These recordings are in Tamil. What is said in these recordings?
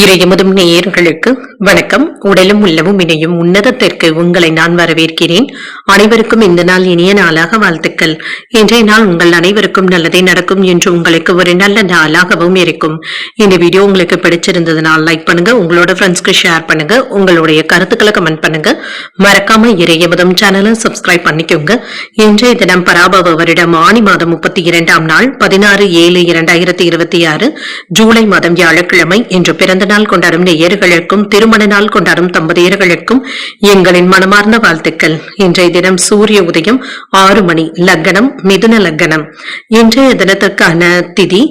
இறையமுதும் நேயர்களுக்கு வணக்கம். உடலும் உள்ளமும் இணையும் உன்னதத்திற்கு உங்களை நான் வரவேற்கிறேன். அனைவருக்கும் இந்த நாள் இனிய நாளாக வாழ்த்துக்கள். இன்றைய நாள் உங்கள் அனைவருக்கும் நல்லதே நடக்கும் என்று உங்களுக்கு ஒரு நல்ல நாளாகவும் இருக்கும். இந்த வீடியோ உங்களுக்கு பிடிச்சிருந்ததுனால் லைக் பண்ணுங்க, உங்களோட ஃப்ரெண்ட்ஸ்க்கு ஷேர் பண்ணுங்க, உங்களுடைய கருத்துக்களை கமெண்ட் பண்ணுங்க. மறக்காம இறையமுதும் சேனலை சப்ஸ்கிரைப் பண்ணிக்கோங்க. இன்றைய தினம் பராபவ வருடம் ஆனி மாதம் 32ஆம் நாள் 16/7/2026 ஜூலை மாதம் வியாழக்கிழமை என்று பிறந்த நாள் கொண்டாடும் நேயர்களுக்கும் திருமண நாள் கொண்டாடும் தம்பதியர்களுக்கும் எங்களின் மனமார்ந்த வாழ்த்துக்கள். இன்றைய தினம் சூரிய உதயம் 6 மணி, லக்னம் மிதுன லக்னம். இன்றைய தினத்திற்கான திதி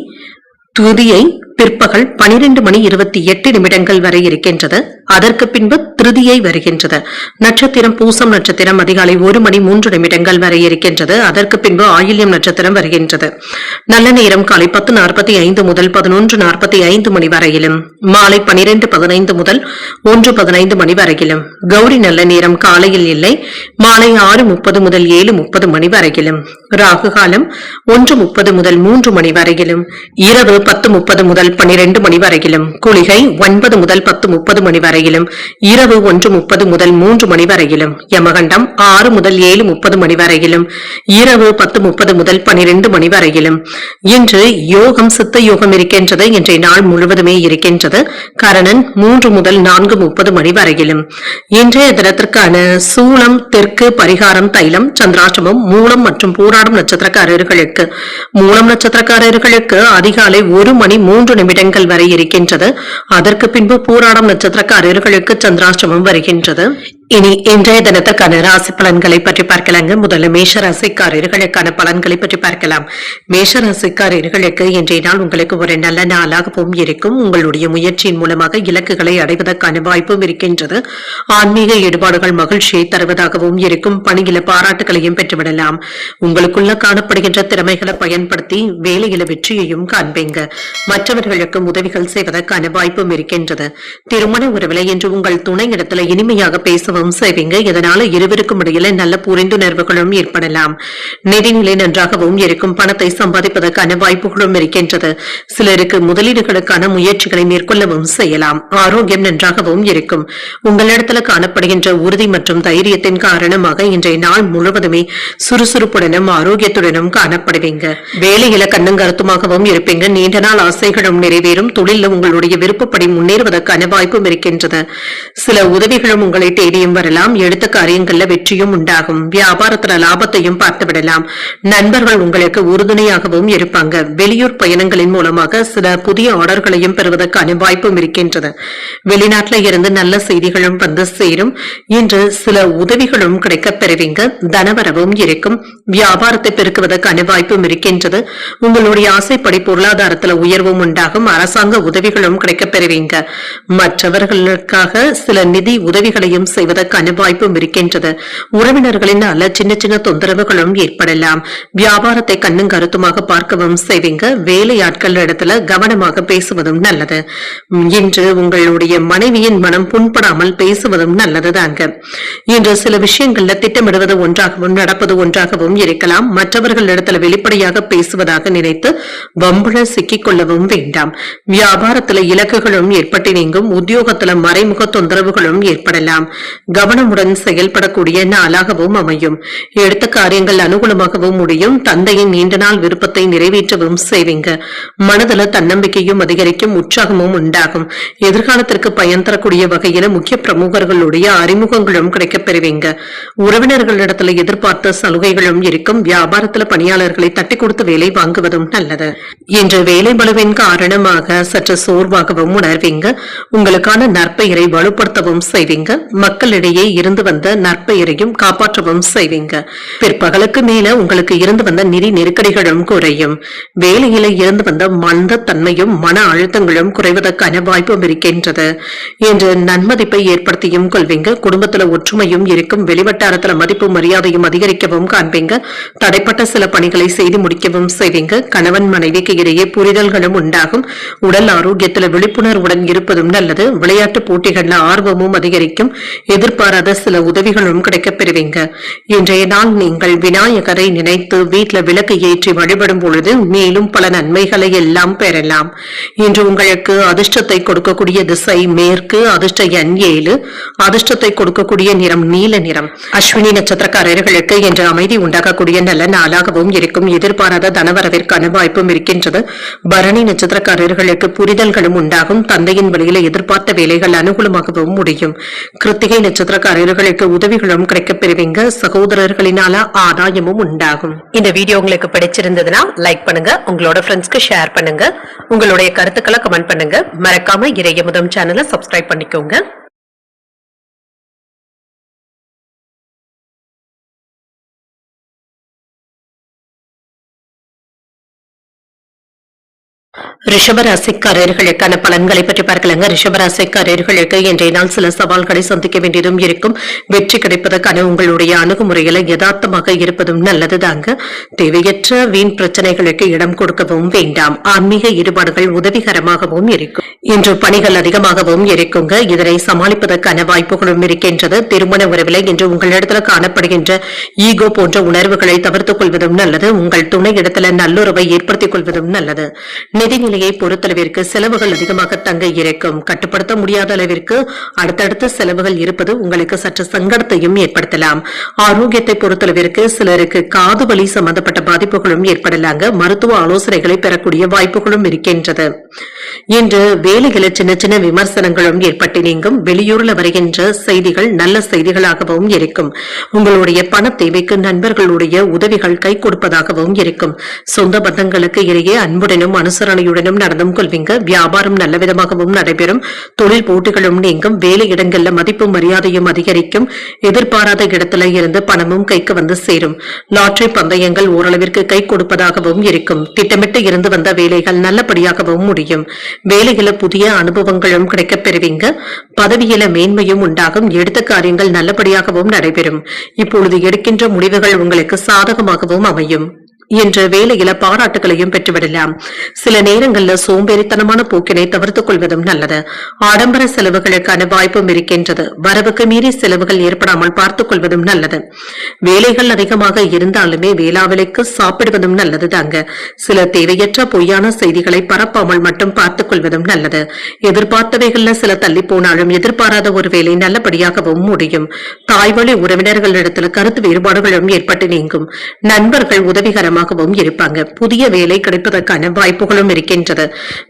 துதியை பிற்பகல் 12:28 வரை இருக்கின்றது. அதற்கு பின்பு திருதியை வருகின்றது. நட்சத்திரம் பூசம் நட்சத்திரம் அதிகாலை 1:03 வரை இருக்கின்றது. அதற்கு பின்பு ஆயில்யம் நட்சத்திரம் வருகின்றது. நல்ல நேரம் காலை 10:45 முதல் 11:45 மணி வரையிலும், மாலை 12:15 முதல் 1:15 மணி வரையிலும். கௌரி நல்ல நேரம் காலையில் இல்லை, மாலை 6:30 முதல் 7:30 மணி வரையிலும். ராகு காலம் 1:30 முதல் 3 மணி வரையிலும். இரவு 10:30 முதல் 12 மணி வரையிலும். குளிகை 9 முதல் 10:30 மணி வரையிலும். இரவு 1:30 முதல் 3 மணி வரையிலும். யமகண்டம் 6 முதல் 7:30 மணி வரையிலும். இரவு 10:30 முதல் 12 மணி வரையிலும். இன்று யோகம் சித்த யோகம் இருக்கின்றது. இன்றைய நாள் முழுவதுமே இருக்கின்றது. கரணன் 3 முதல் 4:30 மணி வரையிலும். இன்றைய தினத்திற்கான சூலம் தெற்கு, பரிகாரம் தைலம், சந்திராஷ்டமம் மூலம் மற்றும் பூராடம் நட்சத்திரக்காரர்களுக்கு. மூலம் நட்சத்திரக்காரர்களுக்கு அதிகாலை 1:03 வரை இருக்கின்றது. அதற்கு பின்பு பூராடம் நட்சத்திரக்காரர்களுக்கு சந்திராஷ்டமம் வருகின்றது. இனி இன்றைய தினத்துக்கான ராசி பலன்களை பற்றி பார்க்கலாங்க. முதல்ல மேஷ ராசிக்காரர்களுக்கான பலன்களை பற்றி பார்க்கலாம். மேஷ ராசிக்காரர்களுக்கு இன்றைய நாள் உங்களுக்கு ஒரு நல்ல நாளாகவும் இருக்கும். உங்களுடைய முயற்சியின் மூலமாக இலக்குகளை அடைவதற்கான வாய்ப்பும் இருக்கின்றது. ஆன்மீக ஈடுபாடுகள் மகிழ்ச்சியை தருவதாகவும் இருக்கும். பணியில பாராட்டுகளையும் பெற்றுவிடலாம். உங்களுக்குள்ள காணப்படுகின்ற திறமைகளை பயன்படுத்தி வேலையில வெற்றியையும் காண்பீங்க. மற்றவர்களுக்கு உதவிகள் செய்வதற்கான வாய்ப்பும் இருக்கின்றது. திருமண உறவில என்று உங்கள் துணை இடத்துல இனிமையாக பேசவும் செய்வீங்க. இதனால இருவருக்கும் இடையில நல்ல புரிந்துணர்வுகளும் ஏற்படலாம். நிதிநிலை நன்றாகவும் இருக்கும். பணத்தை சம்பாதிப்பதற்கான வாய்ப்புகளும் இருக்கின்றது. சிலருக்கு முதலீடுகளுக்கான முயற்சிகளை மேற்கொள்ளவும் செய்யலாம். ஆரோக்கியம் நன்றாகவும் இருக்கும். உங்களிடத்துல காணப்படுகின்ற உறுதி மற்றும் தைரியத்தின் காரணமாக இன்றைய நாள் முழுவதுமே சுறுசுறுப்புடனும் ஆரோக்கியத்துடனும் காணப்படுவீங்க. வேலையில கண்ணும் கருத்துமாகவும் இருப்பீங்க. நீண்ட நாள் ஆசைகளும் நிறைவேறும். தொழில உங்களுடைய விருப்பப்படி முன்னேறுவதற்கான வாய்ப்பும் இருக்கின்றது. சில உதவிகளும் உங்களை தேடியும் வரலாம். எடுத்த காரியங்கள்ல வெற்றியும் உண்டாகும். வியாபாரத்துல லாபத்தையும் பார்த்துவிடலாம். நண்பர்கள் உங்களுக்கு உறுதுணையாகவும் இருப்பாங்க. வெளியூர் பயணங்களின் மூலமாக சில புதிய ஆர்டர்களையும் பெறுவதற்கான வாய்ப்பும் இருக்கின்றது. வெளிநாட்டுல இருந்து நல்ல செய்திகளும் வந்து சேரும். இன்று சில உதவிகளும் கிடைக்க பெறுவீங்க. தனவரவும் இருக்கும். வியாபாரத்தை பெருக்குவதற்கான வாய்ப்பும் இருக்கின்றது. உங்களுடைய ஆசைப்படி பொருளாதாரத்துல உயர்வும் உண்டாகும். அரசாங்க உதவிகளும் கிடைக்க பெறுவீங்க. மற்றவர்களுக்காக சில நிதி உதவிகளையும் செய்வதற்கான வாய்ப்பும் இருக்கின்றது. உறவினர்களினால சின்ன சின்ன தொந்தரவுகளும் ஏற்படலாம். வியாபாரத்தை கண்ணும் கருத்துமாக பார்க்கவும் செய்வீங்க. வேலையாட்கள் இடத்துல கவனமாக பேசுவதும் நல்லது. இன்று உங்களுடைய மனைவியின் மனம் புண்படாமல் பேசுவதும் நல்லதுதாங்க. இன்று சில விஷயங்கள்ல திட்டமிடுவது ஒன்றாகவும் நடப்பது ஒன்றாகவும் இருக்கலாம். மற்றவர்கள் இடத்துல வெளிப்படையாக பேசுவதாக நினைத்து வம்புல சிக்கிக் கொள்ளவும் வேண்டாம். வியாபாரத்துல இலக்குகளும் ஏற்பட்டு நீங்கும். உத்தியோகத்துல மறைமுக தொந்தரவுகளும் ஏற்படலாம். கவனமுடன் செயல்படக்கூடிய நாளாகவும் அமையும். எடுத்த காரியங்கள் அனுகூலமாகவும் முடியும். தந்தையின் நீண்ட நாள் விருப்பத்தை நிறைவேற்றவும் செய்வீங்க. மனதில் தன்னம்பிக்கையும் அதிகரிக்கும். உற்சாகமும் உண்டாகும். எதிர்காலத்திற்கு பயன் தரக்கூடிய வகையில முக்கிய பிரமுகர்களுடைய அறிமுகங்களும் கிடைக்கப் பெறுவீங்க. உறவினர்களிடத்துல எதிர்பார்த்த சலுகைகளும் இருக்கும். வியாபாரத்துல பணியாளர்களை தட்டி கொடுத்து வேலை வாங்குவதும் நல்லது. இன்று வேலை பளுவின் காரணமாக சற்று சோர்வாகவும் உணர்வீங்க. உங்களுக்கான நற்பெயரை வலுப்படுத்தவும் செய்வீங்க. மக்களிடையே இருந்து வந்த நற்பெயரையும் காப்பாற்றவும் செய்வீங்க. பிற்பகலுக்கு மேல உங்களுக்கு இருந்து வந்த நிதி நெருக்கடிகளும் குறையும். வேலையில இருந்து வந்த மந்த தன்மையும் மன அழுத்தங்களும் குறைவதற்கான வாய்ப்பும் இருக்கின்றது. இன்று நன்மதிப்பை ஏற்படுத்தியும் கொள்வீங்க. குடும்பத்துல ஒற்றுமையும் இருக்கும். வெளிவட்டாரத்துல மதிப்பு மரியாதையும் அதிகரிக்கவும் காண்பீங்க. தடைப்பட்ட சில பணிகளை செய்து முடிக்கவும் செய்வீங்க. கணவன் மனைவிக்கு இடையே புரிதல்களும் உண்டாகும். உடல் ஆரோக்கியத்துல விழிப்புணர்வுடன் இருப்பதும் நல்லது. விளையாட்டு போட்டிகள்ல ஆர்வமும் அதிகரிக்கும். எதிர் எதிர்பாராத சில உதவிகளும் கிடைக்கப் பெறுவீங்க. இன்றைய நாள் நீங்கள் விநாயகரை நினைத்து வீட்டுல விளக்கு ஏற்றி வழிபடும் பொழுது மேலும் பல நன்மைகளை எல்லாம் பெறலாம். இன்று உங்களுக்கு அதிர்ஷ்டத்தை கொடுக்கக்கூடிய திசை மேற்கு, அதிர்ஷ்ட எண் 7, அதிர்ஷ்டத்தை கொடுக்கக்கூடிய நிறம் நீல நிறம். அஸ்வினி நட்சத்திரக்காரர்களுக்கு இன்று அமைதி உண்டாகக்கூடிய நல்ல நாளாகவும் இருக்கும். எதிர்பாராத தனவரவிற்கான வாய்ப்பும் இருக்கின்றது. பரணி நட்சத்திரக்காரர்களுக்கு புரிதல்களும் உண்டாகும். தந்தையின் வழியில எதிர்பார்த்த வேலைகள் அனுகூலமாகவும் முடியும். கிருத்திகை நட்சத்திரக்காரர்களுக்கு உதவிகளும் கிடைக்கப் பெறுவீங்க. சகோதரர்களினால ஆதாயமும் உண்டாகும். இந்த வீடியோ உங்களுக்கு பிடிச்சிருந்ததுன்னா லைக் பண்ணுங்க, உங்களோட ஃப்ரெண்ட்ஸ்க்கு ஷேர் பண்ணுங்க, உங்களுடைய கருத்துக்களை கமெண்ட் பண்ணுங்க. மறக்காம இறையமுதம் சேனலை சப்ஸ்கிரைப் பண்ணிக்கோங்க. ரிஷபராசிக்காரர்களுக்கான பலன்களை பற்றி பார்க்கலாங்க. ரிஷபராசிக்காரர்களுக்கு இன்றைய நாள் சில சவால்களை சந்திக்க வேண்டியதும் இருக்கும். வெற்றி கிடைப்பதற்கான உங்களுடைய அணுகுமுறைகளை யதார்த்தமாக இருப்பதும் நல்லதுதாங்க. தேவையற்ற வீண் பிரச்சனைகளுக்கு இடம் கொடுக்கவும் வேண்டாம். ஆன்மீக ஈடுபாடுகள் உதவிகரமாகவும் இருக்கும். இன்று பணிகள் அதிகமாகவும் இருக்குங்க. இதனை சமாளிப்பதற்கான வாய்ப்புகளும் இருக்கின்றது. திருமண உறவில இன்று உங்களிடத்தில் காணப்படுகின்ற ஈகோ போன்ற உணர்வுகளை தவிர்த்துக் கொள்வதும் நல்லது. உங்கள் துணை இடத்துல நல்லுறவை ஏற்படுத்திக் கொள்வதும் நல்லது. நிதிநிலையை பொறுத்தளவிற்கு செலவுகள் அதிகமாக தங்க இருக்கும். கட்டுப்படுத்த முடியாத அளவிற்கு அடுத்தடுத்த செலவுகள் இருப்பது உங்களுக்கு சற்று சங்கடத்தையும் ஏற்படுத்தலாம். ஆரோக்கியத்தை பொறுத்தளவிற்கு சிலருக்கு காது வலி சம்பந்தப்பட்ட பாதிப்புகளும் ஏற்படலாங்க. மருத்துவ ஆலோசனைகளை பெறக்கூடிய வாய்ப்புகளும் இருக்கின்றது. இன்று வேலைகளில் சின்ன சின்ன விமர்சனங்களும் ஏற்பட்டு நீங்கும். வெளியூர்ல வருகின்ற செய்திகள் நல்ல செய்திகளாகவும் இருக்கும். உங்களுடைய பண தேவைக்கு நண்பர்களுடைய உதவிகள் கை கொடுப்பதாகவும் இருக்கும். சொந்த பந்தங்களுக்கு இடையே அன்புடனும் அனுசரணையுடனும் நடந்தும் கொள்வீங்க. வியாபாரம் நல்ல விதமாகவும் நடைபெறும். தொழில் போட்டிகளும் நீங்கும். வேலை இடங்கள்ல மதிப்பும் மரியாதையும் அதிகரிக்கும். எதிர்பாராத இடத்துல இருந்து பணமும் கைக்கு வந்து சேரும். லாட்டரி பந்தயங்கள் ஓரளவிற்கு கை கொடுப்பதாகவும் இருக்கும். திட்டமிட்டு இருந்து வந்த வேலைகள் நல்லபடியாகவும் முடியும். வேலையில புதிய அனுபவங்களும் கிடைக்கப் பெறுவீங்க. பதவியில மேன்மையும் உண்டாகும். எடுத்த காரியங்கள் நல்லபடியாகவும் நடைபெறும். இப்பொழுது எடுக்கின்ற முடிவுகள் உங்களுக்கு சாதகமாகவும் அமையும். என்ற வேலையில பாராட்டுகளையும் பெற்றுவிடலாம். சில நேரங்கள்ல சோம்பேறித்தனமான போக்கினை தவிர்த்துக் கொள்வதும் நல்லது. ஆடம்பர செலவுகளுக்கான வாய்ப்பும் இருக்கின்றது. வரவுக்கு மீறி செலவுகள் ஏற்படாமல் பார்த்துக் கொள்வதும் நல்லது. வேலைகள் அதிகமாக இருந்தாலுமே வேளாவிலைக்கு சாப்பிடுவதும் நல்லது தாங்க. சில தேவையற்ற பொய்யான செய்திகளை பரப்பாமல் மட்டும் பார்த்துக் கொள்வதும் நல்லது. எதிர்பார்த்தவைகள்ல சில தள்ளி போனாலும் எதிர்பாராத ஒரு வேலை நல்லபடியாகவும் முடியும். தாய்வழி உறவினர்களிடத்தில் கருத்து வேறுபாடுகளும் ஏற்பட்டு நீங்கும். நண்பர்கள் உதவிகரம் இருப்பாங்க. புதிய வேலை கிடைப்பதற்கான வாய்ப்புகளும் இருக்கின்றது.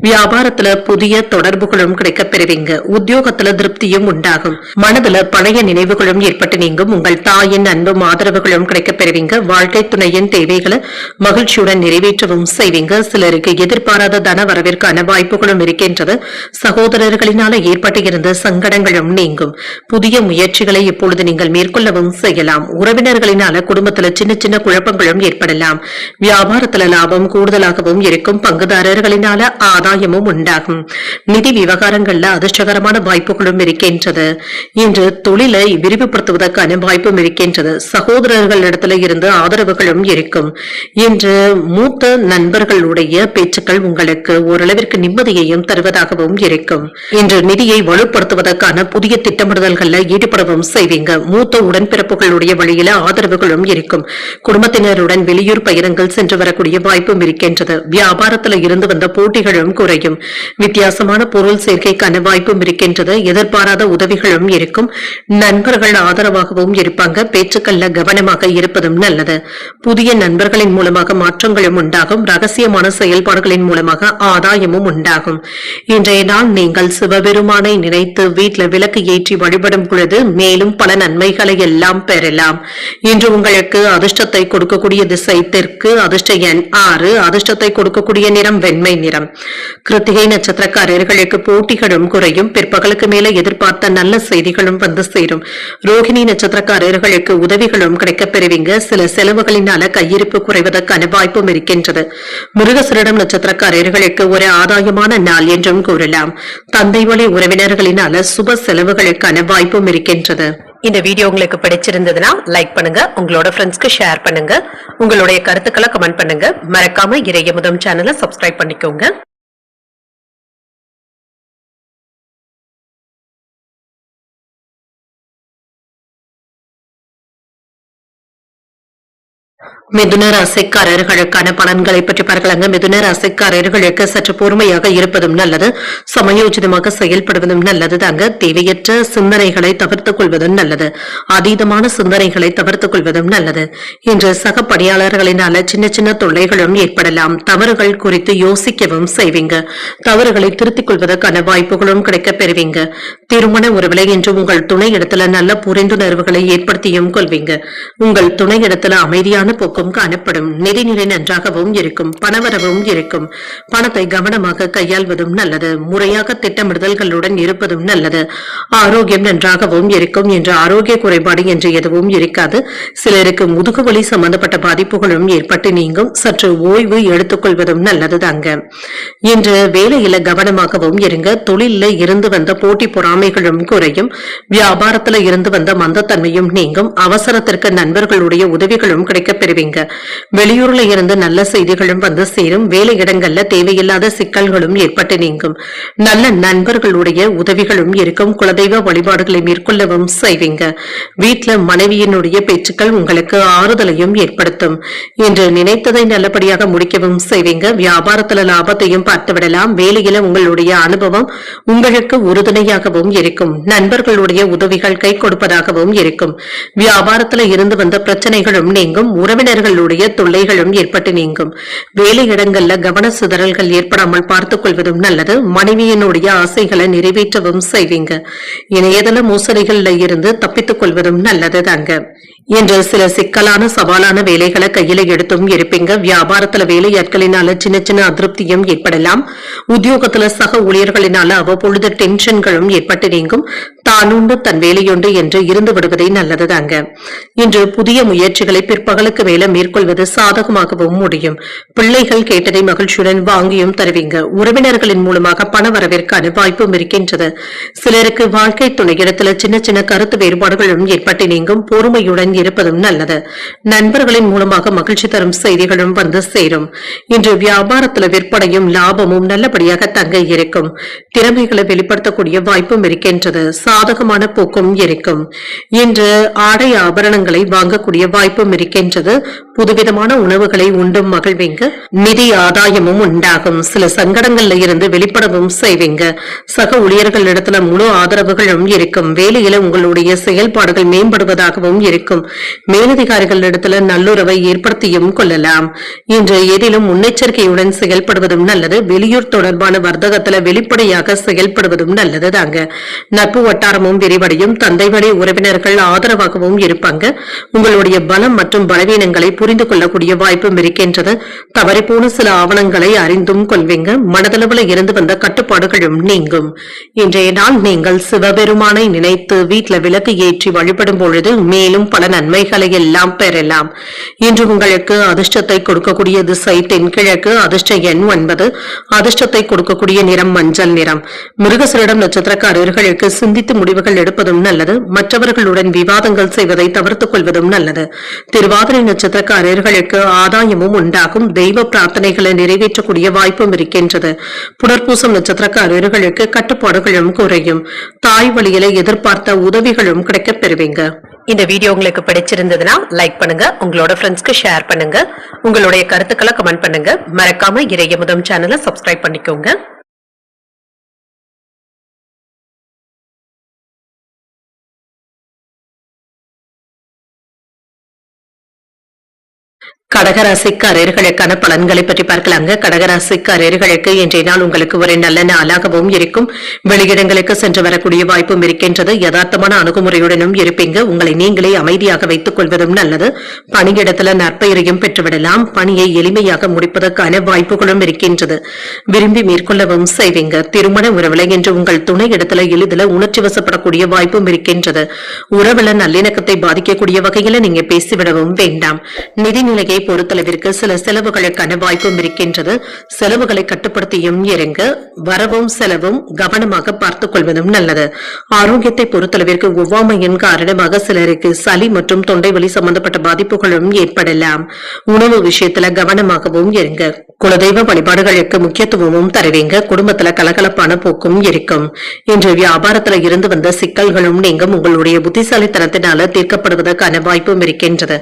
வியாபாரத்துல புதிய தொடர்புகளும் கிடைக்கப் பெறுவீங்க. உத்தியோகத்துல திருப்தியும் உண்டாகும். மனதுல பழைய நினைவுகளும் ஏற்பட்டு நீங்கும். உங்கள் தாயின் அன்பும் ஆதரவுகளும் கிடைக்கப் பெறுவீங்க. வாழ்க்கை துணையின் தேவைகளை மகிழ்ச்சியுடன் நிறைவேற்றவும் செய்வீங்க. சிலருக்கு எதிர்பாராத தன வரவிற்கான வாய்ப்புகளும் இருக்கின்றது. சகோதரர்களினால ஏற்பட்டு இருந்த சங்கடங்களும் நீங்கும். புதிய முயற்சிகளை இப்பொழுது நீங்கள் மேற்கொள்ளவும் செய்யலாம். உறவினர்களினால குடும்பத்துல சின்ன சின்ன குழப்பங்களும் ஏற்படலாம். வியாபாரத்துல லாபம் கூடுதலாகவும் இருக்கும். பங்குதாரர்களினால ஆதாயமும் உண்டாகும். நிதி விவகாரங்கள்ல அதிர்ஷ்டகரமான வாய்ப்புகளும் இருக்கின்றது. இன்று தொழிலை விரிவுபடுத்துவதற்கான வாய்ப்பும் இருக்கின்றது. சகோதரர்களிடத்துல இருந்து ஆதரவுகளும் இருக்கும். இன்று மூத்த நண்பர்களுடைய பேச்சுக்கள் உங்களுக்கு ஓரளவிற்கு நிம்மதியையும் தருவதாகவும் இருக்கும். இன்று நிதியை வலுப்படுத்துவதற்கான புதிய திட்டமிடுதல்கள்ல ஈடுபடவும் செய்வீங்க. மூத்த உடன்பிறப்புகளுடைய வழியில ஆதரவுகளும் இருக்கும். குடும்பத்தினருடன் வெளியூர் பயணங்கள் சென்று வரக்கூடிய வாய்ப்பும் இருக்கின்றது. வியாபாரத்தில் இருந்து வந்த போட்டிகளும் குறையும். வித்தியாசமான பொருள் சேர்க்கைக்கான வாய்ப்பும் இருக்கின்றது. எதிர்பாராத உதவிகளும் இருக்கும். நண்பர்கள் ஆதரவாகவும் இருப்பாங்க. பேச்சுக்கள்ல கவனமாக இருப்பதும் நல்லது. புதிய நண்பர்களின் மூலமாக மாற்றங்களும் உண்டாகும். ரகசியமான செயல்பாடுகளின் மூலமாக ஆதாயமும் உண்டாகும். இன்றைய நாள் நீங்கள் சிவபெருமானை நினைத்து வீட்டில் விளக்கு ஏற்றி வழிபடும் பொழுது மேலும் பல நன்மைகளை எல்லாம் பெறலாம். இன்று உங்களுக்கு அதிர்ஷ்டத்தை கொடுக்கக்கூடிய திசை தெற்கு, அதிர்ஷ்ட எண் 6, அதிர்ஷ்டத்தை கொடுக்கக்கூடிய நிறம் வெண்மை நிறம். கிருத்திகை நட்சத்திரக்காரர்களுக்கு போட்டிகளும் குறையும். பிற்பகலுக்கு மேல எதிர்பார்த்த நல்ல செய்திகளும் வந்து சேரும். ரோகிணி நட்சத்திரக்காரர்களுக்கு உதவிகளும் கிடைக்கப் பெறுவீங்க. சில செலவுகளினால கையிருப்பு குறைவதற்கான வாய்ப்பும் இருக்கின்றது. மிருகசீரிடம் நட்சத்திரக்காரர்களுக்கு ஒரு ஆதாயமான நாள் என்றும் கூறலாம். தந்தை வழி உறவினர்களினால சுப செலவுகளுக்கான வாய்ப்பும் இருக்கின்றது. இந்த வீடியோ உங்களுக்கு பிடிச்சிருந்ததுன்னா லைக் பண்ணுங்க, உங்களோட ஃப்ரெண்ட்ஸ்க்கு ஷேர் பண்ணுங்க, உங்களுடைய கருத்துக்களை கமெண்ட் பண்ணுங்க. மறக்காம இறையமுதம் சேனலை சப்ஸ்கிரைப் பண்ணிக்கோங்க. மிதுன ராசிக்காரர்களுக்கான பலன்களை பற்றி பார்க்கலாங்க. மிதுன ராசிக்காரர்களுக்கு சற்று பொறுமையாக இருப்பதும் நல்லது, சமயோஜிதமாக செயல்படுவதும் நல்லது தாங்க. தேவையற்ற சிந்தனைகளை தவிர்த்துக் கொள்வதும் நல்லது, அதீதமான சிந்தனைகளை தவிர்த்துக் கொள்வதும் நல்லது. இன்று சக பணியாளர்களினால சின்ன சின்ன தொல்லைகளும் ஏற்படலாம். தவறுகள் குறித்து யோசிக்கவும் செய்வீங்க. தவறுகளை திருத்திக் கொள்வதற்கான வாய்ப்புகளும் கிடைக்கப் பெறுவீங்க. திருமண உறவுகளை இன்று உங்கள் துணை இடத்துல நல்ல புரிந்துணர்வுகளை ஏற்படுத்தியும் கொள்வீங்க. உங்கள் துணை இடத்துல அமைதியான போக்கும் காணப்படும். நிதிநிலை நன்றாகவும் இருக்கும், பணவரவும் இருக்கும். பணத்தை கவனமாக கையாள்வதும் நல்லது. முறையாக திட்டமிடுதல்களுடன் இருப்பதும் நல்லது. ஆரோக்கியம் நன்றாகவும் இருக்கும். என்று ஆரோக்கிய குறைபாடு என்று எதுவும் இருக்காது. சிலருக்கு முதுகுவலி சம்பந்தப்பட்ட பாதிப்புகளும் ஏற்பட்டு நீங்கும். சற்று ஓய்வு எடுத்துக் கொள்வதும் நல்லது தாங்க. இன்று வேலையில கவனமாகவும் இருங்க. தொழில இருந்து வந்த போட்டி பொறாமைகளும் குறையும். வியாபாரத்துல இருந்து வந்த மந்தத்தன்மையும் நீங்கும். அவசரத்திற்கு நண்பர்களுடைய உதவிகளும் கிடைக்கப் பெறுவீங்க. வெளியூர்ல இருந்து நல்ல செய்திகளும் வந்து சேரும். வேலை இடங்கள்ல தேவையில்லாத சிக்கல்களும் ஏற்பட்டு நீங்கும். நல்ல நண்பர்களுடைய உதவிகளும் இருக்கும். குலதெய்வ வழிபாடுகளை மேற்கொள்ளவும் செய்வீங்க. வீட்டுல மனைவியினுடைய பேச்சுக்கள் உங்களுக்கு ஆறுதலையும் ஏற்படுத்தும். இன்று நினைத்ததை நல்லபடியாக முடிக்கவும் செய்வீங்க. வியாபாரத்துல லாபத்தையும் பார்த்துவிடலாம். வேலையில உங்களுடைய அனுபவம் உங்களுக்கு உறுதுணையாகவும் இருக்கும். நண்பர்களுடைய உதவிகள் கை கொடுப்பதாகவும் இருக்கும். வியாபாரத்துல இருந்து வந்த பிரச்சனைகளும் நீங்கும். உறவினர்களுடைய தொல்லைகளும் ஏற்பட்டு நீங்கும். வேலை இடங்கள்ல கவன சிதறல்கள் ஏற்படாமல் பார்த்துக் கொள்வதும் நல்லது. மனைவியினுடைய ஆசைகளை நிறைவேற்றவும் செய்வீங்க. இணையதள மோசடிகள்ல இருந்து தப்பித்துக் கொள்வதும் நல்லது தாங்க. இன்று சில சிக்கலான சவாலான வேலைகளை கையில எடுத்தும் இருப்பீங்க. வியாபாரத்துல வேலையாட்களினால சின்ன சின்ன அதிருப்தியும் ஏற்படலாம். உத்தியோகத்துல சக ஊழியர்களினால அவ்வப்பொழுது டென்ஷன்களும் ஏற்பட்டு நீங்கும். தானுண்டு தன் வேலையுண்டு என்று இருந்து விடுவதே நல்லது தாங்க. இன்று புதிய முயற்சிகளை பிற்பகலுக்கு மேல மேற்கொள்வது சாதகமாகவும் முடியும். பிள்ளைகள் கேட்டதை மகிழ்ச்சியுடன் வாங்கியும் தருவீங்க. உறவினர்களின் மூலமாக பண வரவிற்கான வாய்ப்பும் இருக்கின்றது. சிலருக்கு வாழ்க்கை துணையிடத்துல சின்ன சின்ன கருத்து வேறுபாடுகளும் ஏற்பட்டு நீங்கும். பொறுமையுடன் இருப்பதும் நல்லது. நண்பர்களின் மூலமாக மகிழ்ச்சி தரும் செய்திகளும் வந்து சேரும். இன்று வியாபாரத்துல விற்பனையும் லாபமும் நல்லபடியாக தங்க இருக்கும். திறமைகளை வெளிப்படுத்தக்கூடிய வாய்ப்பும் இருக்கின்றது. சாதகமான போக்கும் இருக்கும். இன்று ஆடை ஆபரணங்களை வாங்கக்கூடிய வாய்ப்பும் இருக்கின்றது. புதுவிதமான உணவுகளை உண்டும் மகிழ்வீங்க. நிதி ஆதாயமும் உண்டாகும். சில சங்கடங்கள்ல இருந்து வெளிப்படவும் செய்வீங்க. சக ஊழியர்களிடத்துல முழு ஆதரவுகளும் இருக்கும். வேலையில உங்களுடைய செயல்பாடுகள் மேம்படுவதாகவும் இருக்கும். மேலதிகாரிகளிடத்துல நல்லுறவை ஏற்படுத்தியும் கொள்ளலாம். இன்று எதிலும் முன்னெச்சரிக்கையுடன் செயல்படுவதும் நல்லது. வெளியூர் தொடர்பான வர்த்தகத்துல வெளிப்படையாக செயல்படுவதும் நல்லது தாங்க. நட்பு வட்டாரமும் விரிவடையும். தந்தை வழி உறவினர்கள் ஆதரவாகவும் இருப்பாங்க. உங்களுடைய பலம் மற்றும் பலவீனங்களை புரிந்து கொள்ளக்கூடிய வாய்ப்பும் இருக்கின்றது. தவறிப்போன சில ஆவணங்களை அறிந்தும் கொள்வீங்க. மனதளவுல இருந்து வந்த கட்டுப்பாடுகளும் நீங்கும். இன்றைய நாள் நீங்கள் சிவபெருமானை நினைத்து வீட்டுல விளக்கு ஏற்றி வழிபடும் பொழுது மேலும் பல நன்மைகளை எல்லாம் பெறலாம். இன்று உங்களுக்கு அதிர்ஷ்டத்தை கொடுக்கக்கூடிய திசை தென்கிழக்கு. அதிர்ஷ்ட எண் 9. அதிர்ஷ்டத்தை கொடுக்கக்கூடிய நிறம் மஞ்சள் நிறம். மிருகசீரிடம் நட்சத்திரக்காரர்களுக்கு சிந்தித்து முடிவுகள் எடுப்பதும் நல்லது. மற்றவர்களுடன் விவாதங்கள் செய்வதை தவிர்த்துக் கொள்வதும் நல்லது. திருவாதிரை நட்சத்திரக்காரர்களுக்கு ஆதாயமும் உண்டாகும். தெய்வ பிரார்த்தனைகளை நிறைவேற்றக்கூடிய வாய்ப்பும் இருக்கின்றது. புனர்பூசம் நட்சத்திரக்காரர்களுக்கு கட்டுப்பாடுகளும் குறையும். தாய் வழியில எதிர்பார்த்த உதவிகளும் கிடைக்கப் பெறுவீங்க. இந்த வீடியோ உங்களுக்கு பிடிச்சிருந்ததுன்னா லைக் பண்ணுங்க. உங்களோட ஃப்ரெண்ட்ஸ்க்கு ஷேர் பண்ணுங்க. உங்களுடைய கருத்துக்களை கமெண்ட் பண்ணுங்க. மறக்காம இறையமுதம் சேனலை சப்ஸ்கிரைப் பண்ணிக்கோங்க. கடகராசிக்காரர்களுக்கான பலன்களை பற்றி பார்க்கலாங்க. கடகராசிக்காரர்களுக்கு இன்றைய நாள் உங்களுக்கு ஒரு நல்ல நாளாகவும் இருக்கும். வெளியிடங்களுக்கு சென்று வரக்கூடிய வாய்ப்பும் இருக்கின்றது. யதார்த்தமான அணுகுமுறையுடனும் இருப்பீங்க. உங்களை நீங்களே அமைதியாக வைத்துக் கொள்வதும் நல்லது. பணியிடத்துல நற்பெயரையும் பெற்றுவிடலாம். பணியை எளிமையாக முடிப்பதற்கான வாய்ப்புகளும் இருக்கின்றது. விரும்பி மேற்கொள்ளவும் செய்வீங்க. திருமண உறவுல என்று உங்கள் துணை இடத்துல எளிதில் உணர்ச்சி வசப்படக்கூடிய வாய்ப்பும் இருக்கின்றது. உறவுல நல்லிணக்கத்தை பாதிக்கக்கூடிய வகையில நீங்க பேசிவிடவும் வேண்டாம். நிதிநிலையை பொறுத்தளவிற்கு சில செலவுகளுக்கான வாய்ப்பும் இருக்கின்றது. செலவுகளை கட்டுப்படுத்தியும் இருங்க. வரவும் செலவும் கவனமாக பார்த்துக் கொள்வதும் நல்லது. ஆரோக்கியத்தை பொறுத்தளவிற்கு ஒவ்வாமையின் காரணமாக சிலருக்கு சளி மற்றும் தொண்டை வலி சம்பந்தப்பட்ட பாதிப்புகளும் ஏற்படலாம். உணவு விஷயத்துல கவனமாகவும் இருங்க. குலதெய்வ வழிபாடுகளுக்கு முக்கியத்துவமும் தருவீங்க. குடும்பத்துல கலகலப்பான போக்கும் இருக்கும். இன்று வியாபாரத்துல இருந்து வந்த சிக்கல்களும் நீங்கும். உங்களுடைய புத்திசாலித்தனத்தினால தீர்க்கப்படுவதற்கான வாய்ப்பும் இருக்கின்றது.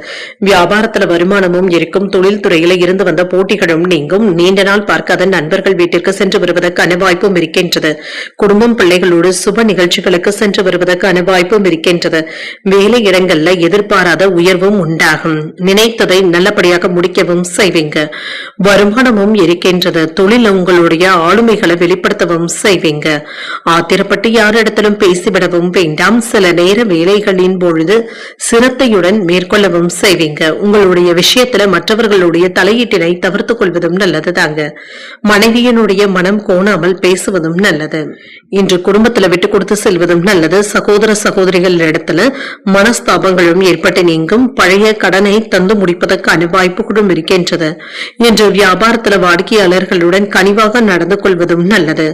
வியாபாரத்துல வருமானமும் இருக்கும். தொழில் துறையில இருந்து வந்த போட்டிகளும் நீங்கும். நீண்ட நாள் பார்க்காத நண்பர்கள் வீட்டிற்கு சென்று வருவதற்கான வாய்ப்பும் இருக்கின்றது. குடும்பம் பிள்ளைகளோடு சுப நிகழ்ச்சிகளுக்கு சென்று வருவதற்கான வாய்ப்பும் இருக்கின்றது. வேலை இடங்கள்ல எதிர்பாராத உயர்வும் உண்டாகும். நினைத்ததை நல்லபடியாக முடிக்கவும் செய்வீங்க. வருமானமும் இருக்கின்றது. தொழில் உங்களுடைய ஆளுமைகளை வெளிப்படுத்தவும் செய்வீங்க. ஆத்திரப்பட்டு யாரிடத்திலும் பேசிவிடவும் வேண்டாம். சில நேர வேலைகளின் பொழுது சிரத்தையுடன் மேற்கொள்ளவும் செய்வீங்க. உங்களுடைய விஷயத்துல மற்றவர்களுடைய தலையீட்டினை தவிர்த்துக் கொள்வதும் நல்லது தாங்க. மனைவியினுடைய மனம் கோணாமல் பேசுவதும் நல்லது. இன்று குடும்பத்துல விட்டு கொடுத்து செல்வதும் நல்லது. சகோதர சகோதரிகள் இடத்துல மனஸ்தாபங்களும் ஏற்பட்டு நீங்கும். பழைய கடனை தந்து முடிப்பதற்கான வாய்ப்புகளும் இருக்கின்றது. இன்று வியாபாரத்துல வாடிக்கையாளர்களுடன் கனிவாக நடந்து கொள்வதும் நல்லது.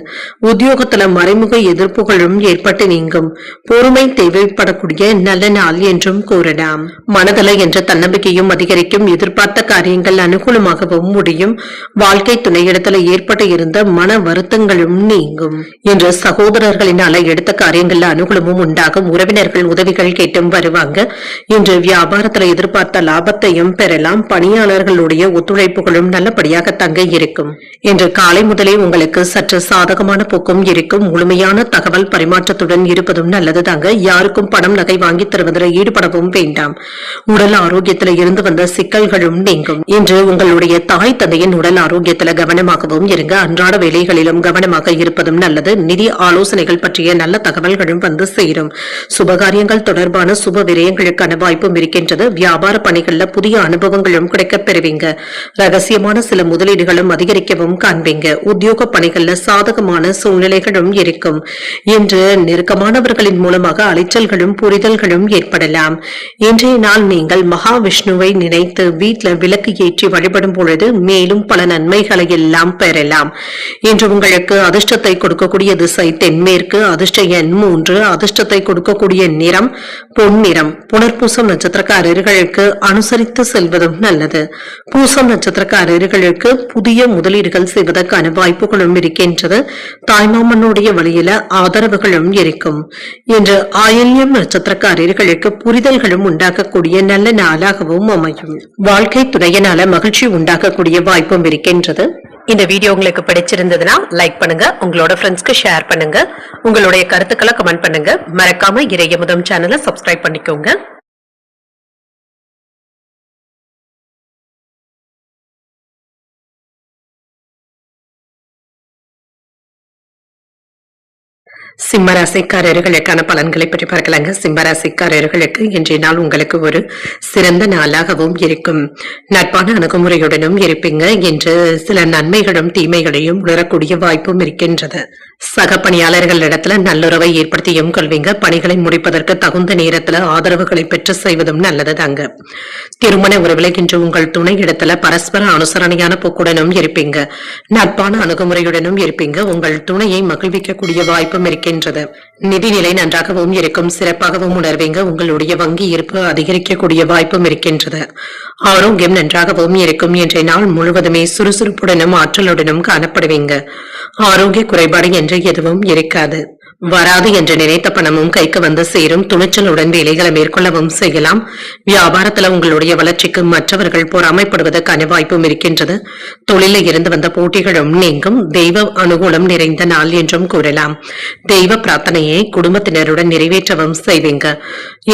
உத்தியோகத்துல மறைமுக எதிர்ப்புகளும் ஏற்பட்டு நீங்கும். பொறுமை தேவைப்படக்கூடிய நல்ல நாள் என்றும் கூறலாம். மனதள என்ற தன்னம்பிக்கையும் அதிகரிக்கும். எதிர்பார்த்த காரியங்கள் அனுகூலமாகவும் முடியும். வாழ்க்கை துணையிடத்துல ஏற்பட்டு இருந்த மன வருத்தங்களும் நீங்கும். இன்று சகோதரர்களினால எடுத்த காரியங்கள்ல அனுகூலமும் உண்டாகும். உறவினர்கள் உதவிகள் கேட்டும் வருவாங்க. இன்று வியாபாரத்துல எதிர்பார்த்த லாபத்தையும் பெறலாம். பணியாளர்களுடைய ஒத்துழைப்புகளும் நல்லபடியாக தங்க இருக்கும். இன்று காலை முதலே உங்களுக்கு சற்று சாதகமான போக்கும் இருக்கும். முழுமையான தகவல் பரிமாற்றத்துடன் இருப்பதும் நல்லது தாங்க. யாருக்கும் பணம் நகை வாங்கி தருவதில் ஈடுபடவும் வேண்டாம். உடல் ஆரோக்கியத்தில் இருந்து வந்த சிக்கல்களும் நீங்கும். இன்று உங்களுடைய தாய் தந்தையின் உடல் ஆரோக்கியத்தில் கவனமாகவும் இருங்க. அன்றாட வேலைகளிலும் கவனமாக இருப்பதும் நல்லது. நிதி ஆலோசனைகள் பற்றிய நல்ல தகவல்களும் வந்து சேரும். சுபகாரியங்கள் தொடர்பான சுப விரயங்களுக்கான வாய்ப்பும் இருக்கின்றது. வியாபார பணிகள்ல புதிய அனுபவங்களும் கிடைக்கப் பெறுவீங்க. ரகசியமான சில முதலீடுகளும் அதிகரிக்கவும் காண்பீங்க. உத்தியோக பணிகள்ல சாதகமான சூழ்நிலைகளும் இருக்கும். இன்று நெருக்கமானவர்களின் மூலமாக அலைச்சல்களும் புரிதல்களும் ஏற்படலாம். இன்றைய நாள் நீங்கள் மகாவிஷ்ணுவை நினைத்து வீட்டில் விளக்கு ஏற்றி வழிபடும் பொழுது மேலும் பல நன்மைகளை எல்லாம் பெறலாம். இன்று உங்களுக்கு அதிர்ஷ்டத்தை கொடுக்கக்கூடிய திசை தென்மேற்கு. அதிர்ஷ்ட எண் 3. அதிர்ஷ்டத்தை கொடுக்கக்கூடிய நிறம் பொன்னிறம். புனர்பூசம் நட்சத்திரக்காரர்களுக்கு அனுசரித்து செல்வதும் நல்லது. பூசம் நட்சத்திரக்காரர்களுக்கு புதிய முதலீடுகள் செய்வதற்கான வாய்ப்புகளும் இருக்கின்றது. தாய்மாமனுடைய வழியில ஆதரவுகளும் இருக்கும். இன்று ஆயில்யம் நட்சத்திரக்காரர்களுக்கு புரிதல்களும் உண்டாக்கக்கூடிய நல்ல நாளாகவும் அமையும். வாழ்க்கை துணையினால மகிழ்ச்சி உண்டாக்கக்கூடிய வாய்ப்பும் இருக்கின்றது. இந்த வீடியோ உங்களுக்கு பிடிச்சிருந்ததுன்னா லைக் பண்ணுங்க. உங்களோட ஃப்ரெண்ட்ஸ்க்கு ஷேர் பண்ணுங்க. உங்களுடைய கருத்துக்களை கமெண்ட் பண்ணுங்க. மறக்காம இறையமுதம் சேனலை சப்ஸ்கிரைப் பண்ணிக்கோங்க. சிம்மராசிக்காரர்களுக்கான பலன்களை பற்றி பார்க்கலாங்க. சிம்மராசிக்காரர்களுக்கு இன்றைய நாள் உங்களுக்கு ஒரு சிறந்த நாளாகவும் இருக்கும். நட்பான அணுகுமுறையுடனும் இருப்பீங்க. என்று சில நன்மைகளும் தீமைகளையும் உணரக்கூடிய வாய்ப்பும் இருக்கின்றது. சக பணியாளர்களிடத்துல நல்லுறவை ஏற்படுத்தியும் கொள்வீங்க. பணிகளை முடிப்பதற்கு தகுந்த நேரத்துல ஆதரவுகளை பெற்று செய்வதும் நல்லது தாங்க. திருமண உறவுகளை இன்று உங்கள் துணை இடத்துல பரஸ்பர அனுசரணையான போக்குடனும் இருப்பீங்க. நட்பான அணுகுமுறையுடனும் இருப்பீங்க. உங்கள் துணையை மகிழ்விக்கக்கூடிய வாய்ப்பும் இருக்கின்றது. நிதிநிலை நன்றாகவும் இருக்கும். சிறப்பாகவும் உணர்வீங்க. உங்களுடைய வங்கி இருப்பு அதிகரிக்கக்கூடிய வாய்ப்பும் இருக்கின்றது. ஆரோக்கியம் நன்றாகவும் இருக்கும். இன்றைய நாள் முழுவதுமே சுறுசுறுப்புடனும் ஆற்றலுடனும் காணப்படுவீங்க. ஆரோக்கிய குறைபாடு என்று எதுவும் இருக்காது. வராது என்று நினைத்த பணமும் கைக்கு வந்து சேரும். துணிச்சலுடன் வேலைகளை மேற்கொள்ளவும் செய்யலாம். வியாபாரத்துல உங்களுடைய வளர்ச்சிக்கு மற்றவர்கள் பொறாமைப்படுவதற்கான வாய்ப்பும் இருக்கின்றது. தொழிலில் இருந்து வந்த போட்டிகளும் நீங்கும். தெய்வ அனுகூலம் நிறைந்த நாள் என்றும் கூறலாம். தெய்வ பிரார்த்தனையை குடும்பத்தினருடன் நிறைவேற்றவும் செய்வீங்க.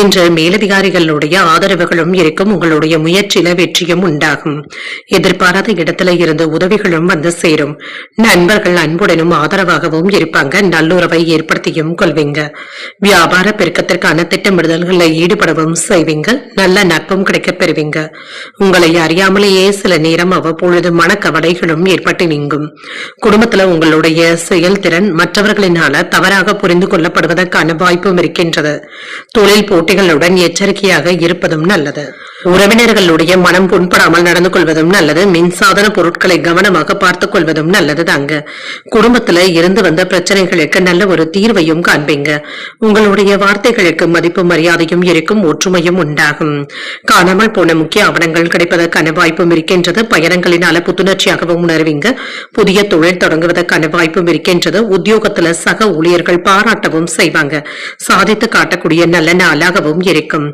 இன்று மேலதிகாரிகளுடைய ஆதரவுகளும் இருக்கும். உங்களுடைய முயற்சியில வெற்றியும் உண்டாகும். எதிர்பாராத இடத்துல இருந்து உதவிகளும் வந்து சேரும். நண்பர்கள் அன்புடனும் ஆதரவாகவும் இருப்பாங்க. நல்லுறவை ஏற்படுத்த ஏற்படுத்தியும் கொள்வீங்க. வியாபார பெருக்கத்திற்கான திட்டமிடுதல்களில் ஈடுபடவும் செய்வீங்க. நல்ல நட்பும் கிடைக்கப் பெறுவீங்க. உங்களை அறியாமலேயே சில நேரம் அவ்வப்பொழுது மனக்கவலைகளும் ஏற்பட்டு நீங்கும். குடும்பத்துல உங்களுடைய செயல்திறன் மற்றவர்களினால தவறாக புரிந்து கொள்ளப்படுவதற்கான வாய்ப்பும் இருக்கின்றது. தொழில் போட்டிகளுடன் எச்சரிக்கையாக இருப்பதும் நல்லது. உறவினர்களுடைய மனம் புண்படாமல் நடந்து கொள்வதும் நல்லது. மின்சாதன பொருட்களை கவனமாக பார்த்துக் கொள்வதும் நல்லது தாங்க. குடும்பத்துல இருந்து வந்த பிரச்சனைகளுக்கு நல்ல ஒரு தீர்வையும் காண்பீங்க. உங்களுடைய வார்த்தைகளுக்கு மதிப்பு மரியாதையும் இருக்கும். ஒற்றுமையும் உண்டாகும். காணாமல் போன முக்கிய ஆவணங்கள் கிடைப்பதற்கான வாய்ப்பும் இருக்கின்றது. பயணங்களினால புத்துணர்ச்சியாகவும் உணர்வீங்க. புதிய தொழில் தொடங்குவதற்கான வாய்ப்பும் இருக்கின்றது. உத்தியோகத்துல சக ஊழியர்கள் பாராட்டவும் செய்வாங்க. சாதித்து காட்டக்கூடிய நல்ல நாளாகவும் இருக்கும்.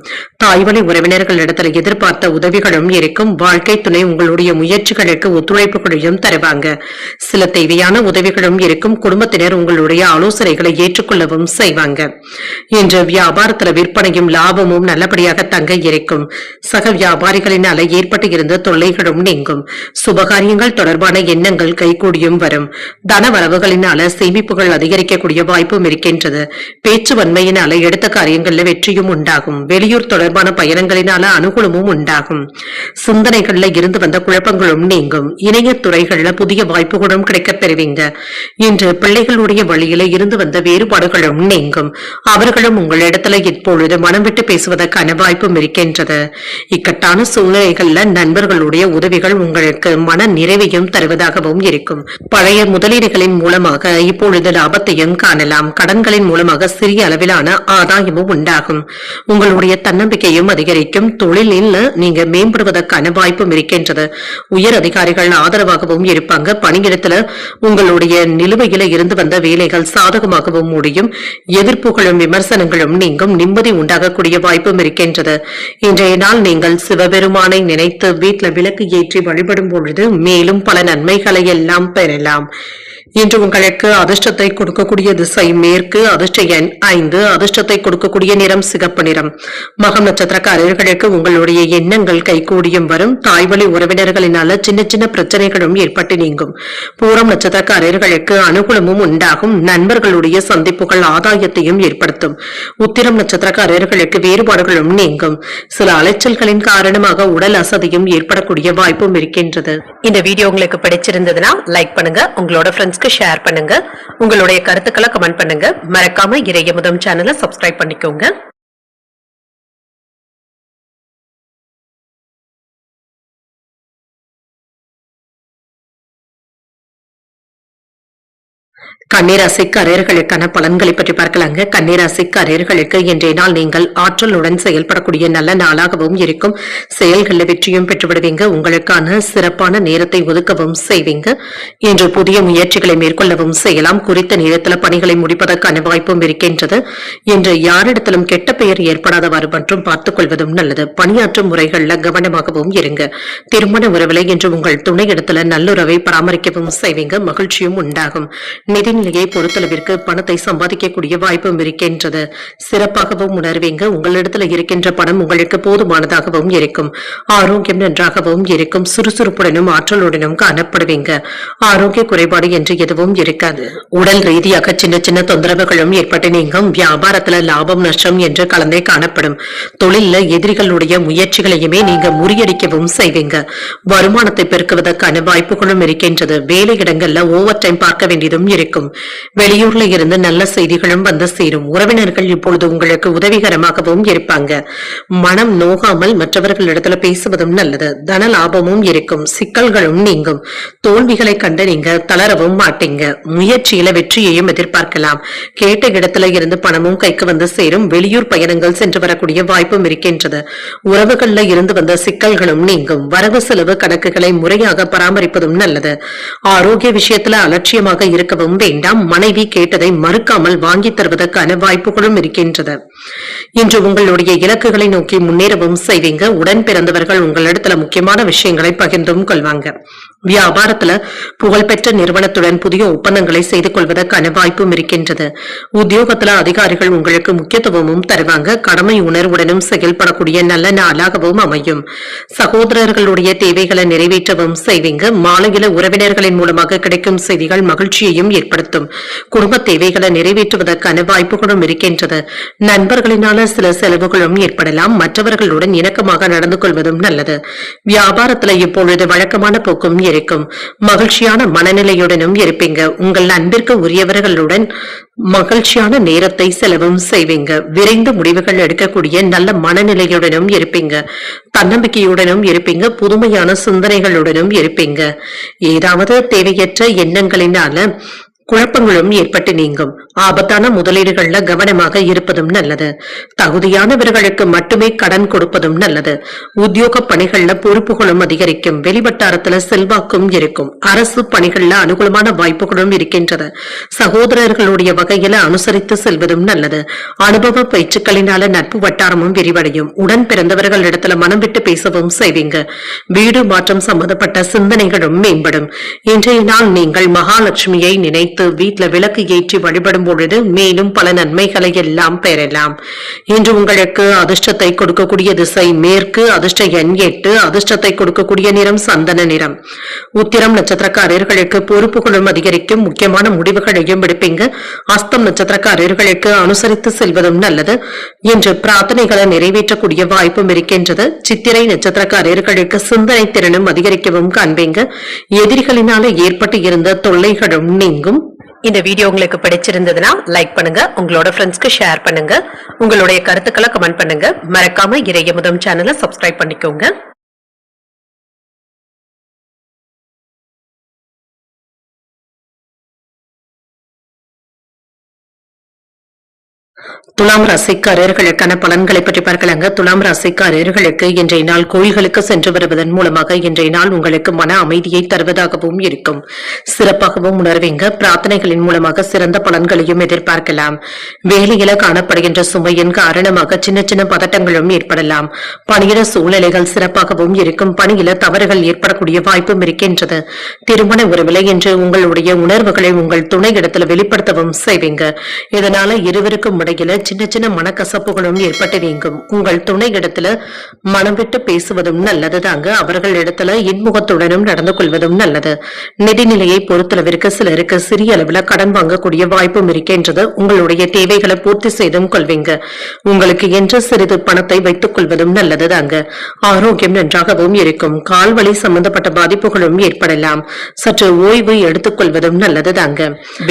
தாய்வழி உறவினர்களிடத்துல எதிர்பார்த்த உதவிகளும் இருக்கும். வாழ்க்கை துணை உங்களுடைய முயற்சிகளுக்கு ஒத்துழைப்புகளையும் தருவாங்க. சில தேவையான உதவிகளும் இருக்கும். குடும்பத்தினர் உங்களுடைய ஆலோசனைகளை ஏற்றுக்கொள்ளவும் செய்வாங்க. இன்று வியாபாரத்தில் விற்பனையும் லாபமும் நல்லபடியாக தங்க இருக்கும். சக வியாபாரிகளினால ஏற்பட்டு இருந்த தொல்லைகளும் நீங்கும். சுபகாரியங்கள் தொடர்பான எண்ணங்கள் கைகூடியும் வரும். தன வரவுகளினால சேமிப்புகள் அதிகரிக்கக்கூடிய வாய்ப்பும் இருக்கின்றது. பேச்சு வன்மையினால எடுத்த காரியங்கள்ல வெற்றியும் உண்டாகும். வெளியூர் தொடர்பான பயணங்களினால அனுகூலமும் உண்டாகும். சிந்தனைகள்ல இருந்து வந்த குழப்பங்களும் நீங்கும். இணையத்துறைகள்ல புதிய வாய்ப்புகளும் கிடைக்கப் பெறுவீங்க. இன்று பிள்ளைகளுடைய வழியில இருந்து வந்த வேறுபாடுகளும் நீங்கும். அவர்களும் உங்களிடத்துல இப்பொழுது மனம் விட்டு பேசுவதற்கான வாய்ப்பும் இருக்கின்றது. இக்கட்டான சூழ்நிலைகள்ல நண்பர்களுடைய உதவிகள் உங்களுக்கு மன நிறைவையும் தருவதாகவும் இருக்கும். பழைய முதலீடுகளின் மூலமாக இப்பொழுது லாபத்தையும் காணலாம். கடன்களின் மூலமாக சிறிய அளவிலான ஆதாயமும் உண்டாகும். உங்களுடைய தன்னம்பிக்கையும் அதிகரிக்கும். தொழிலில் நீங்க மேம்படுவதற்கான வாய்ப்பும் இருக்கின்றது. உயர் அதிகாரிகள் ஆதரவாகவும் இருப்பாங்க. பணியிடத்துல உங்களுடைய நிலுவையில இருந்து வந்த வேலைகள் சாதகமாகவும் முடியும். எதிர்ப்புகளும் விமர்சனங்களும் நீங்கும். நிம்மதி உண்டாகக்கூடிய வாய்ப்பும் இருக்கின்றது. இன்றைய நாள் நீங்கள் சிவபெருமானை நினைத்து வீட்டில் விளக்கு ஏற்றி வழிபடும் பொழுது மேலும் பல நன்மைகளை எல்லாம் பெறலாம். இன்று உங்களுக்கு அதிர்ஷ்டத்தை கொடுக்கக்கூடிய திசை மேற்கு. அதிர்ஷ்ட எண் 5. அதிர்ஷ்டத்தை கொடுக்கக்கூடிய நிறம் சிகப்பு நிறம். மகம் நட்சத்திரக்காரர்களுக்கு உங்களுடைய எண்ணங்கள் கைகூடியும் வரும். தாய்வழி உறவினர்களினால சின்ன சின்ன பிரச்சனைகளும் ஏற்பட்டு நீங்கும். பூரம் நட்சத்திரக்காரர்களுக்கு அனுகூலமும் உண்டாகும். நண்பர்களுடைய சந்திப்புகள் ஆதாயத்தையும் ஏற்படுத்தும். உத்திரம் நட்சத்திரக்காரர்களுக்கு வேறுபாடுகளும் நீங்கும். சில அலைச்சல்களின் காரணமாக உடல் அசதியும் ஏற்படக்கூடிய வாய்ப்பும் இருக்கின்றது. இந்த வீடியோ உங்களுக்கு பிடிச்சிருந்ததுன்னா லைக் பண்ணுங்க. உங்களோட ஃப்ரெண்ட்ஸ் ஷேர் பண்ணுங்க. உங்களுடைய கருத்துக்களை கமெண்ட் பண்ணுங்க. மறக்காம இறையமுதம் சேனலை சப்ஸ்கிரைப் பண்ணிக்கோங்க. கன்னிராசிக்காரர்களுக்கான பலன்களை பற்றி பார்க்கலாங்க. கன்னிராசிக்காரர்களுக்கு இன்றைய நாள் நீங்கள் ஆற்றலுடன் செயல்படக்கூடிய நல்ல நாளாகவும் இருக்கும். செயல்களில் வெற்றியும் பெற்றுவிடுவீங்க. உங்களுக்கான சிறப்பான நேரத்தை ஒதுக்கவும் செய்வீங்க. இன்று புதிய முயற்சிகளை மேற்கொள்ளவும் செய்யலாம். குறித்த நேரத்தில் பணிகளை முடிப்பதற்கான வாய்ப்பும் இருக்கின்றது. இன்று யாரிடத்திலும் கெட்ட பெயர் ஏற்படாதவாறு மற்றும் பார்த்துக் கொள்வதும் நல்லது. பணியாற்றும் முறைகள்ல கவனமாகவும் இருங்க. திருமண உறவுகளை இன்று உங்கள் துணையிடத்துல நல்லுறவை பராமரிக்கவும் செய்வீங்க. மகிழ்ச்சியும் உண்டாகும். நிதிநிலையை பொறுத்தளவிற்கு பணத்தை சம்பாதிக்கக்கூடிய வாய்ப்பும் இருக்கின்றது. சிறப்பாகவும் உணர்வீங்க. உங்களிடத்துல இருக்கின்ற பணம் உங்களுக்கு போதுமானதாகவும் இருக்கும். ஆரோக்கியம் நன்றாகவும் இருக்கும். சுறுசுறுப்புடனும் ஆற்றலுடனும் காணப்படுவீங்க. ஆரோக்கிய குறைபாடு என்று எதுவும் இருக்காது. உடல் ரீதியாக சின்ன சின்ன தொந்தரவுகளும் ஏற்பட்டு நீங்கும். வியாபாரத்துல லாபம் நஷ்டம் என்று கலந்தே காணப்படும். தொழில எதிரிகளுடைய முயற்சிகளையுமே நீங்க முறியடிக்கவும் செய்வீங்க. வருமானத்தை பெருக்குவதற்கான வாய்ப்புகளும் இருக்கின்றது. வேலையிடங்கள்ல ஓவர் டைம் பார்க்க வேண்டியதும் இருக்கும். வெளியூர்ல இருந்து நல்ல செய்திகளும் வந்து சேரும். உறவினர்கள் இப்பொழுது உங்களுக்கு உதவிகரமாகவும் இருப்பாங்க. மனம் நோகாமல் மற்றவர்களிடத்துல பேசுவதும் நல்லது. தன லாபமும் இருக்கும். சிக்கல்களும் நீங்கும். தோல்விகளை கண்டு நீங்க தளரவும் மாட்டீங்க. முயற்சியில வெற்றியையும் எதிர்பார்க்கலாம். கேட்ட இடத்துல இருந்து பணமும் கைக்கு வந்து சேரும். வெளியூர் பயணங்கள் சென்று வரக்கூடிய வாய்ப்பும் இருக்கின்றது. உறவுகள்ல இருந்து வந்த சிக்கல்களும் நீங்கும். வரவு செலவு கணக்குகளை முறையாக பராமரிப்பதும் நல்லது. ஆரோக்கிய விஷயத்துல அலட்சியமாக இருக்கவும் வேண்டாம். மனைவி கேட்டதை மறுக்காமல் வாங்கி தருவதற்கான வாய்ப்புகளும் இருக்கின்றது. இன்று உங்களுடைய இலக்குகளை நோக்கி முன்னேறவும் செய்வீங்க. உடன் பிறந்தவர்கள் உங்களிடத்துல முக்கியமான விஷயங்களை பகிர்ந்தும் கொள்வாங்க. வியாபாரத்துல புகழ்பெற்ற நிறுவனத்துடன் புதிய ஒப்பந்தங்களை செய்து கொள்வதற்கான வாய்ப்பும் இருக்கின்றது. உத்தியோகத்துல அதிகாரிகள் உங்களுக்கு முக்கியத்துவமும் தருவாங்க. கடமை உணர்வுடனும் செயல்படக்கூடிய நல்ல நாளாகவும் அமையும். சகோதரர்களுடைய தேவைகளை நிறைவேற்றவும் செய்வீங்க. மாலையில உறவினர்களின் மூலமாக கிடைக்கும் செய்திகள் மகிழ்ச்சியையும் ஏற்படுத்தும். ஏற்படுத்தும். குடும்ப தேவைகளை நிறைவேற்றுவதற்கான வாய்ப்புகளும் இருக்கின்றது. நண்பர்களினால சில செலவுகளும் ஏற்படலாம். மற்றவர்களுடன் இணக்கமாக நடந்து கொள்வதும் நல்லது. வியாபாரத்துல இப்பொழுது வழக்கமான போக்கும் இருக்கும். மகிழ்ச்சியான மனநிலையுடனும் இருப்பீங்க. உங்கள் அன்பிற்கு உரியவர்களுடன் மகிழ்ச்சியான நேரத்தை செலவும் செய்வீங்க. விரைந்த முடிவுகள் எடுக்கக்கூடிய நல்ல மனநிலையுடனும் இருப்பீங்க. தன்னம்பிக்கையுடனும் இருப்பீங்க. புதுமையான சிந்தனைகளுடனும் இருப்பீங்க. ஏதாவது தேவையற்ற எண்ணங்களினால குழப்பங்களும் ஏற்பட்டு நீங்கும். ஆபத்தான முதலீடுகள்ல கவனமாக இருப்பதும் நல்லது. தகுதியானவர்களுக்கு மட்டுமே கடன் கொடுப்பதும் நல்லது. உத்தியோக பணிகள்ல பொறுப்புகளும் அதிகரிக்கும். வெளிவட்டாரத்துல செல்வாக்கும் இருக்கும். அரசு பணிகள்ல அனுகூலமான வாய்ப்புகளும் இருக்கின்றது. சகோதரர்களுடைய வகையில அனுசரித்து செல்வதும் நல்லது. அனுபவ பயிற்சிகளினால நட்பு வட்டாரமும் விரிவடையும். உடன் பிறந்தவர்கள் இடத்துல மனம் விட்டு பேசவும் செய்வீங்க. வீடு மாற்றம் சம்பந்தப்பட்ட சிந்தனைகளும் மேம்படும். இன்றைய நாள் நீங்கள் மகாலட்சுமியை நினைத்து வீட்டுல விளக்கு ஏற்றி வழிபடும் பொழுது மேலும் பல நன்மைகளை எல்லாம் பெறலாம். இன்று உங்களுக்கு அதிர்ஷ்டத்தை கொடுக்கக்கூடிய திசை மேற்கு. அதிர்ஷ்ட எண் 8. அதிர்ஷ்டத்தை கொடுக்கக்கூடிய நிறம் சந்தன நிறம். உத்திரம் நட்சத்திரக்காரர்களுக்கு பொறுப்புகளும் அதிகரிக்கும். முக்கியமான முடிவுகளையும் எடுப்பீங்க. அஸ்தம் நட்சத்திரக்காரர்களுக்கு அனுசரித்து செல்வதும் நல்லது. இன்று பிரார்த்தனைகளை நிறைவேற்றக்கூடிய வாய்ப்பும் இருக்கின்றது. சித்திரை நட்சத்திரக்காரர்களுக்கு சிந்தனை திறனும் அதிகரிக்கவும் காண்பீங்க. எதிரிகளினால ஏற்பட்டு இருந்த தொல்லைகளும் நீங்கும். இந்த வீடியோ உங்களுக்கு பிடிச்சிருந்ததுன்னா லைக் பண்ணுங்க. உங்களோட ஃப்ரெண்ட்ஸ்க்கு ஷேர் பண்ணுங்க. உங்களுடைய கருத்துக்களை கமெண்ட் பண்ணுங்க. மறக்காம இறையமுதம் சேனலை சப்ஸ்கிரைப் பண்ணிக்கோங்க. துலாம் ராசிக்காரர்களுக்கான பலன்களை பற்றி பார்க்கலாங்க. துலாம் ராசிக்காரர்களுக்கு இன்றைய நாள் கோயில்களுக்கு சென்று வருவதன் மூலமாக இன்றைய நாள் உங்களுக்கு மன அமைதியை தருவதாகவும் இருக்கும். சிறப்பாகவும் உணர்வீங்க. பிரார்த்தனைகளின் மூலமாக சிறந்த பலன்களையும் எதிர்பார்க்கலாம். வேலையில காணப்படுகின்ற சுமையின் காரணமாக சின்ன சின்ன பதட்டங்களும் ஏற்படலாம். பணியிட சூழ்நிலைகள் சிறப்பாகவும் இருக்கும். பணியில தவறுகள் ஏற்படக்கூடிய வாய்ப்பும் இருக்கின்றது. திருமண உறவில இன்று உங்களுடைய உணர்வுகளை உங்கள் துணை இடத்துல வெளிப்படுத்தவும் செய்வீங்க. இதனால இருவருக்கும் இடையில சின்ன சின்ன மனக்கசப்புகளும் ஏற்பட்டு நீங்கும். உங்கள் துணை இடத்துல மனம் விட்டு பேசுவதும் நல்லதுதாங்க. அவர்கள் இடத்துல இன்முகத்துடனும் நடந்து கொள்வதும் நல்லது. நிதிநிலையை பொறுத்தளவிற்கு சிலருக்கு சிறிய அளவுல கடன் வாங்கக்கூடிய வாய்ப்பும் இருக்கின்றது. உங்களுடைய தேவைகளை பூர்த்தி செய்தும் கொள்வீங்க. உங்களுக்கு என்று சிறிது பணத்தை வைத்துக் கொள்வதும் நல்லதுதாங்க. ஆரோக்கியம் நன்றாகவும் இருக்கும். கால்வலி சம்பந்தப்பட்ட பாதிப்புகளும் ஏற்படலாம். சற்று ஓய்வு எடுத்துக் கொள்வதும் நல்லதுதாங்க.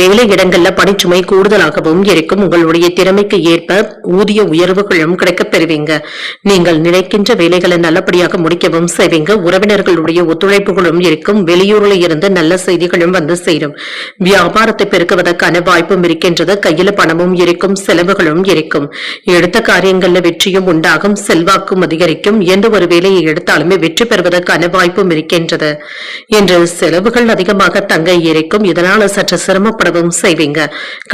வேலை இடங்கள்ல பணிச்சுமை கூடுதலாகவும் இருக்கும். உங்களுடைய திறமைக்கு ஏற்ப ஊதிய உயர்வுகளும் கிடைக்கப் பெறுவீங்க. நீங்கள் நினைக்கின்ற வேலைகளை நல்லபடியாக முடிக்கவும் செய்வீங்க. உறவினர்களுடைய ஒத்துழைப்புகளும் இருக்கும். வெளியூரில் இருந்து நல்ல செய்திகளும் வந்து சேரும். வியாபாரத்தை பெருக்குவதற்கான வாய்ப்பும் இருக்கின்றது. கையில பணமும் இருக்கும். செலவுகளும் இருக்கும். எடுத்த காரியங்கள்ல வெற்றியும் உண்டாகும். செல்வாக்கும் அதிகரிக்கும். எந்த ஒரு வேலையை எடுத்தாலுமே வெற்றி பெறுவதற்கான வாய்ப்பும் இருக்கின்றது. என்று செலவுகள் அதிகமாக தங்க இருக்கும். இதனால சற்று சிரமப்படவும் செய்வீங்க.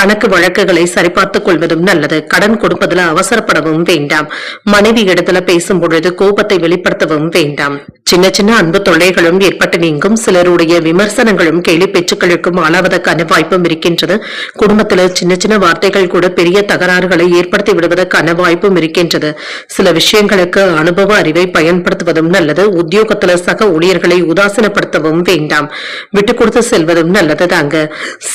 கணக்கு வழக்குகளை சரிபார்த்துக் கொள்வதும் நல்லது. கடன் கொடுப்பதில் அவசரப்படவும் வேண்டாம். மனைவி இடத்துல பேசும் பொழுது கோபத்தை வெளிப்படுத்தவும் வேண்டாம். சின்ன சின்ன அன்பு தொல்லைகளும் ஏற்பட்டு நீங்கும். சிலருடைய விமர்சனங்களும் கேலி பேச்சுக்களுக்கும் ஆளாவதற்கான வாய்ப்பும் இருக்கின்றது. குடும்பத்துல சின்ன சின்ன வார்த்தைகள் கூட பெரிய தகராறுகளை ஏற்படுத்தி விடுவதற்கான வாய்ப்பும் இருக்கின்றது. சில விஷயங்களுக்கு அனுபவ அறிவை பயன்படுத்துவதும் நல்லது. உத்தியோகத்துல சக ஊழியர்களை உதாசீனப்படுத்தவும் வேண்டாம். விட்டு கொடுத்து செல்வதும் நல்லதுதாங்க.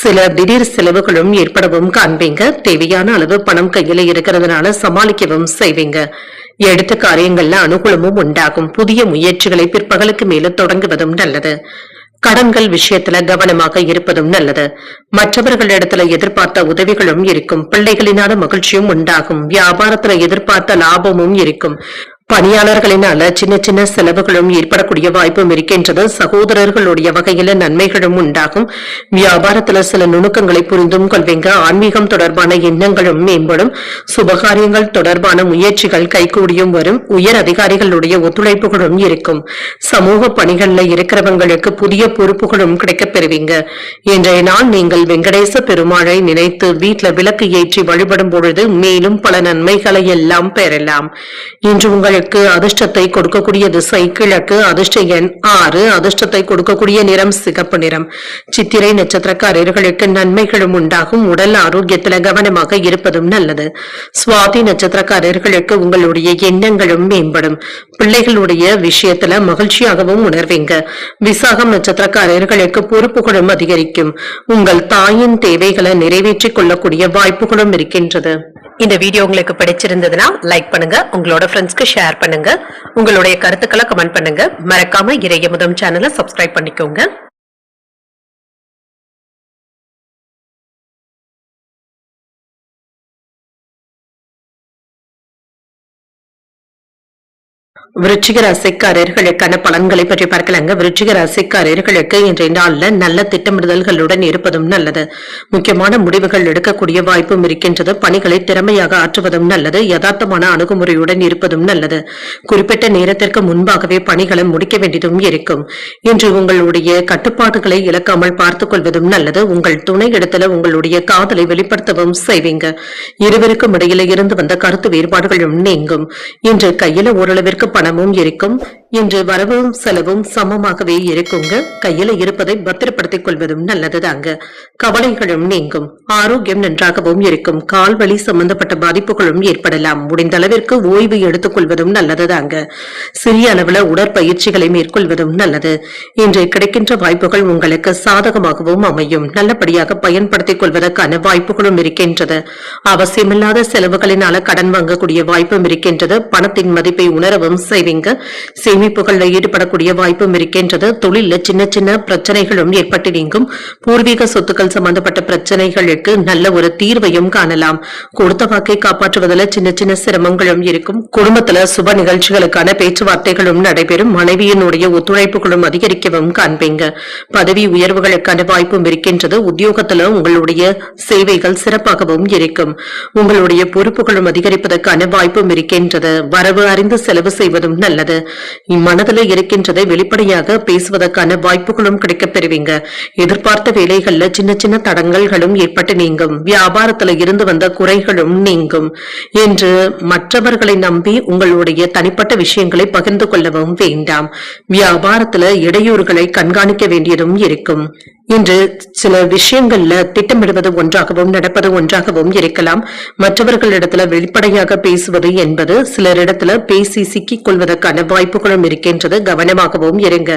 சில திடீர் செலவுகளும் ஏற்படவும் காண்பீங்க. தேவையான அளவு பணம் கையில இருக்கிறதுனால சமாளிக்கவும் செய்வீங்க. எடுத்த காரியங்கள்ல அனுகூலமும் உண்டாகும். புதிய முயற்சிகளை பிற்பகலுக்கு மேல தொடங்குவதும் நல்லது. கடன்கள் விஷயத்துல கவனமாக இருப்பதும் நல்லது. மற்றவர்களிடத்துல எதிர்பார்த்த உதவிகளும் இருக்கும். பிள்ளைகளினால மகிழ்ச்சியும் உண்டாகும். வியாபாரத்துல எதிர்பார்த்த லாபமும் இருக்கும். பணியாளர்களினால சின்ன சின்ன செலவுகளும் ஏற்படக்கூடிய வாய்ப்பும் இருக்கின்றது. சகோதரர்களுடைய வகையில நன்மைகளும் உண்டாகும். வியாபாரத்துல சில நுணுக்கங்களை புரிந்தும் கொள்வீங்க. ஆன்மீகம் தொடர்பான எண்ணங்களும் மேம்படும். சுபகாரியங்கள் தொடர்பான முயற்சிகள் கைகூடியும் வரும். உயர் அதிகாரிகளுடைய ஒத்துழைப்புகளும் இருக்கும். சமூக பணிகள்ல இருக்கிறவங்களுக்கு புதிய பொறுப்புகளும் கிடைக்கப் பெறுவீங்க. இன்றைய நாள் நீங்கள் வெங்கடேச பெருமாளை நினைத்து வீட்டுல விளக்கு ஏற்றி வழிபடும் பொழுது மேலும் பல நன்மைகளை எல்லாம் பெறலாம். இன்று உங்களுக்கு உங்களுக்கு அதிர்ஷ்டத்தை கொடுக்கக்கூடிய திசை கிழக்கு, அதிர்ஷ்ட எண் 6, அதிர்ஷ்டத்தை கொடுக்கக்கூடிய நிறம் சிகப்பு நிறம். சித்திரை நட்சத்திரக்காரர்களுக்கு நன்மைகளும் உண்டாகும். உடல் ஆரோக்கியத்துல கவனமாக இருப்பதும் நல்லது. சுவாதி நட்சத்திரக்காரர்களுக்கு உங்களுடைய எண்ணங்களும் மேம்படும். பிள்ளைகளுடைய விஷயத்துல மகிழ்ச்சியாகவும் உணர்வீங்க. விசாகம் நட்சத்திரக்காரர்களுக்கு பொறுப்புகளும் அதிகரிக்கும். உங்கள் தாயின் தேவைகளை நிறைவேற்றிக் கொள்ளக்கூடிய வாய்ப்புகளும் இருக்கின்றது. இந்த வீடியோ உங்களுக்கு பிடிச்சிருந்ததுன்னா லைக் பண்ணுங்க, உங்களோட ஃப்ரெண்ட்ஸ்க்கு ஷேர் பண்ணுங்க, உங்களுடைய கருத்துக்களை கமெண்ட் பண்ணுங்க. மறக்காம இறையமுதம் சேனலை சப்ஸ்கிரைப் பண்ணிக்கோங்க. விருச்சிக ராசிக்காரர்களுக்கான பலன்களை பற்றி பார்க்கலாங்க. விருச்சிக ராசிக்காரர்களுக்கு இன்றைய நாள்ல நல்ல திட்டமிடுதல்களுடன் இருப்பதும் நல்லது. முக்கியமான முடிவுகள் எடுக்கக்கூடிய வாய்ப்பும் இருக்கின்றது. பணிகளை திறமையாக ஆற்றுவதும் நல்லது. யதார்த்தமான அணுகுமுறையுடன் இருப்பதும் நல்லது. குறிப்பிட்ட நேரத்திற்கு முன்பாகவே பணிகளை முடிக்க வேண்டியதும் இருக்கும். இன்று உங்களுடைய கட்டுப்பாடுகளை இழக்காமல் பார்த்துக் கொள்வதும் நல்லது. உங்கள் துணை இடத்துல உங்களுடைய காதலை வெளிப்படுத்தவும் செய்வீங்க. இருவருக்கும் இடையில இருந்து வந்த கருத்து வேறுபாடுகளும் நீங்கும். இன்று கையில ஓரளவிற்கு பணமும் இருக்கும். இன்று வரவும் செலவும் சமமாகவே இருக்குங்க. கையில இருப்பதை பத்திரப்படுத்திக் கொள்வதும் நல்லதுதாங்க. கவலைகளும் நீங்கும். ஆரோக்கியம் நன்றாகவும் இருக்கும். கால்வலி சம்பந்தப்பட்ட பாதிப்புகளும் ஏற்படலாம். முடிந்த அளவிற்கு ஓய்வு எடுத்துக் கொள்வதும் நல்லதுதாங்க. சிறிய அளவுல உடற்பயிற்சிகளை மேற்கொள்வதும் நல்லது. இன்று கிடைக்கின்ற வாய்ப்புகள் உங்களுக்கு சாதகமாகவும் அமையும். நல்லபடியாக பயன்படுத்திக் கொள்வதற்கான வாய்ப்புகளும் இருக்கின்றது. அவசியமில்லாத செலவுகளினால கடன் வாங்கக்கூடிய வாய்ப்பும் இருக்கின்றது. பணத்தின் மதிப்பை உணரவும் செய்வீங்க. சேமிப்புகள்ல ஈடுபடக்கூடிய வாய்ப்பும் இருக்கின்றது. தொழில சின்ன சின்ன பிரச்சனைகளும் ஏற்பட்டு நீங்கும். பூர்வீக சொத்துக்கள் சம்பந்தப்பட்ட பிரச்சனைகளுக்கு நல்ல ஒரு தீர்வையும் காணலாம். கொடுத்த வாக்கை காப்பாற்றுவதில் சின்ன சின்ன சிரமங்களும் இருக்கும். குடும்பத்துல சுப நிகழ்ச்சிகளுக்கான பேச்சுவார்த்தைகளும் நடைபெறும். மனைவியினுடைய ஒத்துழைப்புகளும் அதிகரிக்கவும் காண்பீங்க. பதவி உயர்வுகளுக்கான வாய்ப்பும் இருக்கின்றது. உத்தியோகத்துல உங்களுடைய சேவைகள் சிறப்பாகவும் இருக்கும். உங்களுடைய பொறுப்புகளும் அதிகரிப்பதற்கான வாய்ப்பும் இருக்கின்றது. வரவு அறிந்து செலவு செய்வதும் நல்லது. மனதில் இருக்கின்றதை வெளிப்படையாக பேசுவதற்கான வாய்ப்புகளும் கிடைக்கப் பெறுவீங்க. எதிர்பார்த்த வேலைகள்ல சின்ன சின்ன தடங்கல்களும் ஏற்பட்டு நீங்கும். வியாபாரத்துல இருந்து வந்த குறைகளும் நீங்கும். என்று மற்றவர்களை நம்பி உங்களுடைய தனிப்பட்ட விஷயங்களை பகிர்ந்து கொள்ளவும் வேண்டாம். வியாபாரத்துல இடையூறுகளை கண்காணிக்க வேண்டியதும் இருக்கும். இன்று சில விஷயங்கள்ல திட்டமிடுவது ஒன்றாகவும் நடப்பது ஒன்றாகவும் இருக்கலாம். மற்றவர்களிடத்துல வெளிப்படையாக பேசுவது என்பது சிலரிடத்துல பேசி சிக்கிக் கொள்வதற்கான வாய்ப்புகளும் இருக்கின்றது. கவனமாகவும் இருங்க.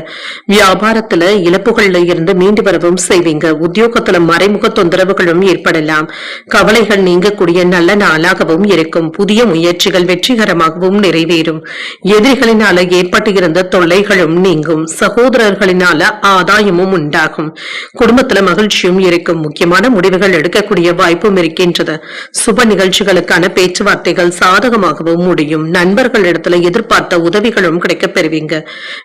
வியாபாரத்துல இழப்புகள்ல இருந்து மீண்டு வரவும் செய்வீங்க. உத்தியோகத்துல மறைமுக தொந்தரவுகளும் ஏற்படலாம். கவலைகள் நீங்கக்கூடிய நல்ல நாளாகவும் இருக்கும். புதிய முயற்சிகள் வெற்றிகரமாகவும் நிறைவேறும். எதிரிகளினால ஏற்பட்டு இருந்த தொல்லைகளும் நீங்கும். சகோதரர்களினால ஆதாயமும் உண்டாகும். குடும்பத்துல மகிழ்ச்சியும் இருக்கும். முக்கியமான முடிவுகள் எடுக்கக்கூடிய வாய்ப்பும் இருக்கின்றது. சுப நிகழ்ச்சிகளுக்கான பேச்சுவார்த்தைகள் சாதகமாகவும் முடியும். நண்பர்களிடத்துல எதிர்பார்த்த உதவிகளும் கிடைக்கப் பெறுவீங்க.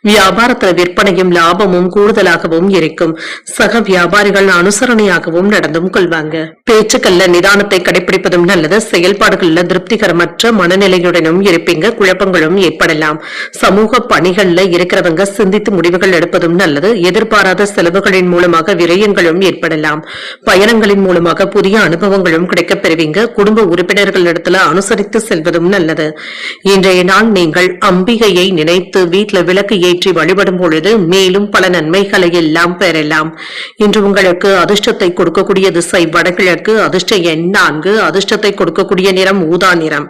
வியாபாரத்துல விற்பனையும் லாபமும் கூடுதலாகவும் இருக்கும். சக வியாபாரிகள் அனுசரணையாகவும் நடந்தும் கொள்வாங்க. பேச்சுக்கள்ல நிதானத்தை கடைபிடிப்பதும் நல்லது. செயல்பாடுகள்ல திருப்திகரமற்ற மனநிலையுடனும் இருப்பீங்க. குழப்பங்களும் ஏற்படலாம். சமூக பணிகள்ல இருக்கிறவங்க சிந்தித்து முடிவுகள் எடுப்பதும் நல்லது. எதிர்பாராத செலவுகளின் மூலமாக விரயங்களும் ஏற்படலாம். பயணங்களின் மூலமாக புதிய அனுபவங்களும் கிடைக்கப் பெறுவீங்க. குடும்ப உறுப்பினர்களிடத்துல அனுசரித்து செல்வதும் நல்லது. இன்றைய நாள் நீங்கள் அம்பிகையை நினைத்து வீட்டுல விளக்கு ஏற்றி வழிபடும் பொழுது மேலும் பல நன்மைகளை எல்லாம் பெறலாம். இன்று உங்களுக்கு அதிர்ஷ்டத்தை கொடுக்கக்கூடிய திசை வடகிழக்கு, அதிர்ஷ்ட எண் 4, அதிர்ஷ்டத்தை கொடுக்கக்கூடிய நிறம் ஊதா நிறம்.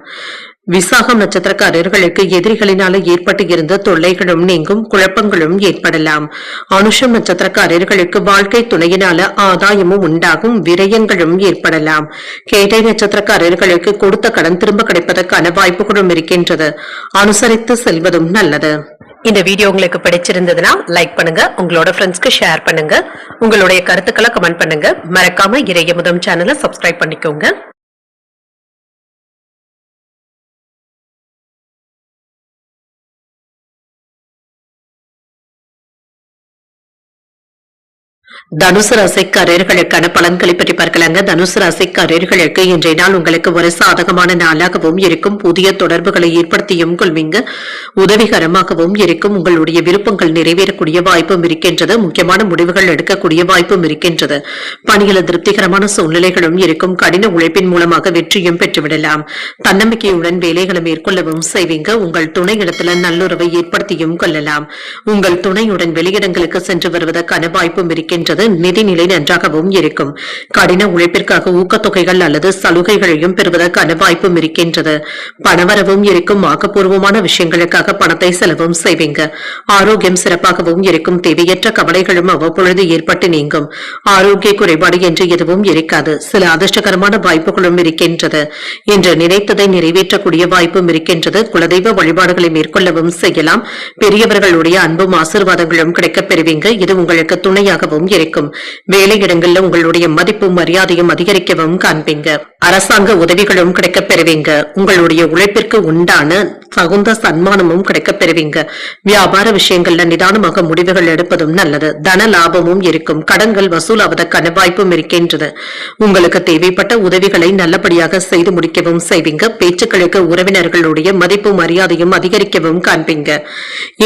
விசாகம் நட்சத்திரக்காரர்களுக்கு எதிரிகளினால ஏற்பட்டு இருந்த தொல்லைகளும் நீங்கும். குழப்பங்களும் ஏற்படலாம். அனுஷம் நட்சத்திரக்காரர்களுக்கு வாழ்க்கை துணையினால ஆதாயமும் உண்டாகும். விரயங்களும் ஏற்படலாம். கேட்டை நட்சத்திரக்காரர்களுக்கு கொடுத்த கடன் திரும்ப கிடைப்பதற்கான வாய்ப்புகளும் இருக்கின்றது. அனுசரித்து செல்வதும் நல்லது. இந்த வீடியோ உங்களுக்கு பிடிச்சிருந்ததுன்னா லைக் பண்ணுங்க, உங்களோட ஃப்ரெண்ட்ஸ்க்கு ஷேர் பண்ணுங்க, உங்களுடைய கருத்துக்களை கமெண்ட் பண்ணுங்க. மறக்காம இறையமுதம் சேனலை சப்ஸ்கிரைப் பண்ணிக்கோங்க. தனுசு ராசிக்காரர்களுக்கான பலன்களை பற்றி பார்க்கலாங்க. தனுசு ராசிக்காரர்களுக்கு இன்றைய நாள் உங்களுக்கு ஒரு சாதகமான நாளாகவும் இருக்கும். புதிய தொடர்புகளை ஏற்படுத்தியும் கொள்வீங்க. உதவிகரமாகவும் இருக்கும். உங்களுடைய விருப்பங்கள் நிறைவேறக்கூடிய வாய்ப்பும் இருக்கின்றது. முக்கியமான முடிவுகள் எடுக்கக்கூடிய வாய்ப்பும் இருக்கின்றது. பணியில் திருப்திகரமான சூழ்நிலைகளும் இருக்கும். கடின உழைப்பின் மூலமாக வெற்றியும் பெற்றுவிடலாம். தன்னம்பிக்கையுடன் வேலைகளை மேற்கொள்ளவும் செய்வீங்க. உங்கள் துணையிடத்துல நல்லுறவை ஏற்படுத்தியும் கொள்ளலாம். உங்கள் துணையுடன் வெளியிடங்களுக்கு சென்று வருவதற்கான வாய்ப்பும் இருக்கின்றது. நிதிநிலை நன்றாகவும் இருக்கும். கடின உழைப்பிற்காக ஊக்கத்தொகைகள் அல்லது சலுகைகளையும் பெறுவதற்கான வாய்ப்பும் இருக்கின்றது. பணவரவும் இருக்கும். ஆக்கப்பூர்வமான விஷயங்களுக்காக பணத்தை செலவும் செய்வீங்க. ஆரோக்கியம் சிறப்பாகவும் இருக்கும். தேவையற்ற கவலைகளும் அவ்வப்பொழுது ஏற்பட்டு நீங்கும். ஆரோக்கிய குறைபாடு என்று எதுவும் இருக்காது. சில அதிர்ஷ்டகரமான வாய்ப்புகளும் இருக்கின்றது. இன்று நினைத்ததை நிறைவேற்றக்கூடிய வாய்ப்பும் இருக்கின்றது. குலதெய்வ வழிபாடுகளை மேற்கொள்ளவும் செய்யலாம். பெரியவர்களுடைய அன்பும் ஆசீர்வாதங்களும் கிடைக்கப் பெறுவீங்க. இது உங்களுக்கு துணையாகவும் இருக்கும். வேலையிடங்கள்ல உங்களுடைய மதிப்பும் மரியாதையும் அதிகரிக்கவும் காண்பீங்க. அரசாங்க உதவிகளும் கிடைக்கப் பெறுவீங்க. உங்களுடைய உழைப்பிற்கு உண்டான தகுந்த சன்மானமும் கிடைக்கப் பெறுவீங்க. வியாபார விஷயங்கள்ல நிதானமாக முடிவுகள் எடுப்பதும் நல்லது. தன லாபமும் இருக்கும். கடன்கள் வசூலாவதற்கான வாய்ப்பும் இருக்கின்றது. உங்களுக்கு தேவைப்பட்ட உதவிகளை நல்லபடியாக செய்து முடிக்கவும் செய்வீங்க. பேச்சுக்களுக்கு உறவினர்களுடைய மதிப்பும் மரியாதையும் அதிகரிக்கவும் காண்பீங்க.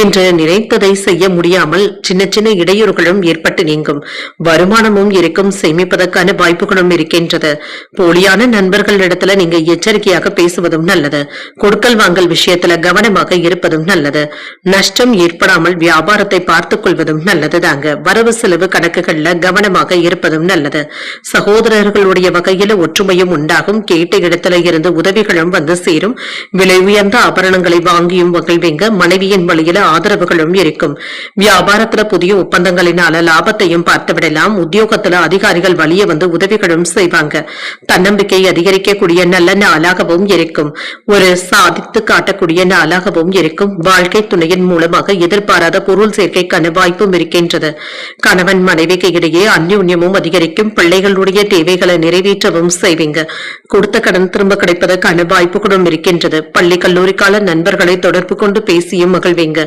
இன்று நினைத்ததை செய்ய முடியாமல் சின்ன சின்ன இடையூறுகளும் ஏற்பட்டு நீங்கும். வருமானமும் இருக்கும். சேமிப்பதற்கான வாய்ப்புகளும் இருக்கின்றது. போலியான நண்பர்களிடத்துல நீங்க எச்சரிக்கையாக பேசுவதும் நல்லது. கொடுக்கல் வாங்கல் விஷயத்துல கவனமாக இருப்பதும் நல்லது. நஷ்டம் ஏற்படாமல் வியாபாரத்தை பார்த்துக் கொள்வதும் நல்லது தாங்க. வரவு செலவு கணக்குகள்ல கவனமாக இருப்பதும் நல்லது. சகோதரர்களுடைய வகையில ஒற்றுமையும் உண்டாகும். கேட்ட இடத்துல இருந்து உதவிகளும் வந்து சேரும். விலை உயர்ந்த ஆபரணங்களை வாங்கியும் மகிழ்வீங்க. மனைவியின் வழியில ஆதரவுகளும் இருக்கும். வியாபாரத்துல புதிய ஒப்பந்தங்களினால லாபத்தையும் பார்த்துவிடலாம். உத்தியோகத்துல அதிகாரிகள் வழிய வந்து உதவிகளும் செய்வாங்க. தன்னம்பிக்கை அதிகரிக்கக்கூடிய நல்ல நாளாகவும் இருக்கும். ஒரு சாதித்து காட்டக்கூடிய நாளாகவும் இருக்கும். வாழ்க்கை துணையின் மூலமாக எதிர்பாராத பொருள் சேர்க்கைக்கான வாய்ப்பும் இருக்கின்றது. கணவன் மனைவிக்கு இடையே அந்யோன்யமும் அதிகரிக்கும். பிள்ளைகளுடைய தேவைகளை நிறைவேற்றவும் செய்வீங்க. கொடுத்த கடன் திரும்ப கிடைப்பதற்கான வாய்ப்புகளும் இருக்கின்றது. பள்ளி கல்லூரி கால நண்பர்களை தொடர்பு கொண்டு பேசியும் மகிழ்வீங்க.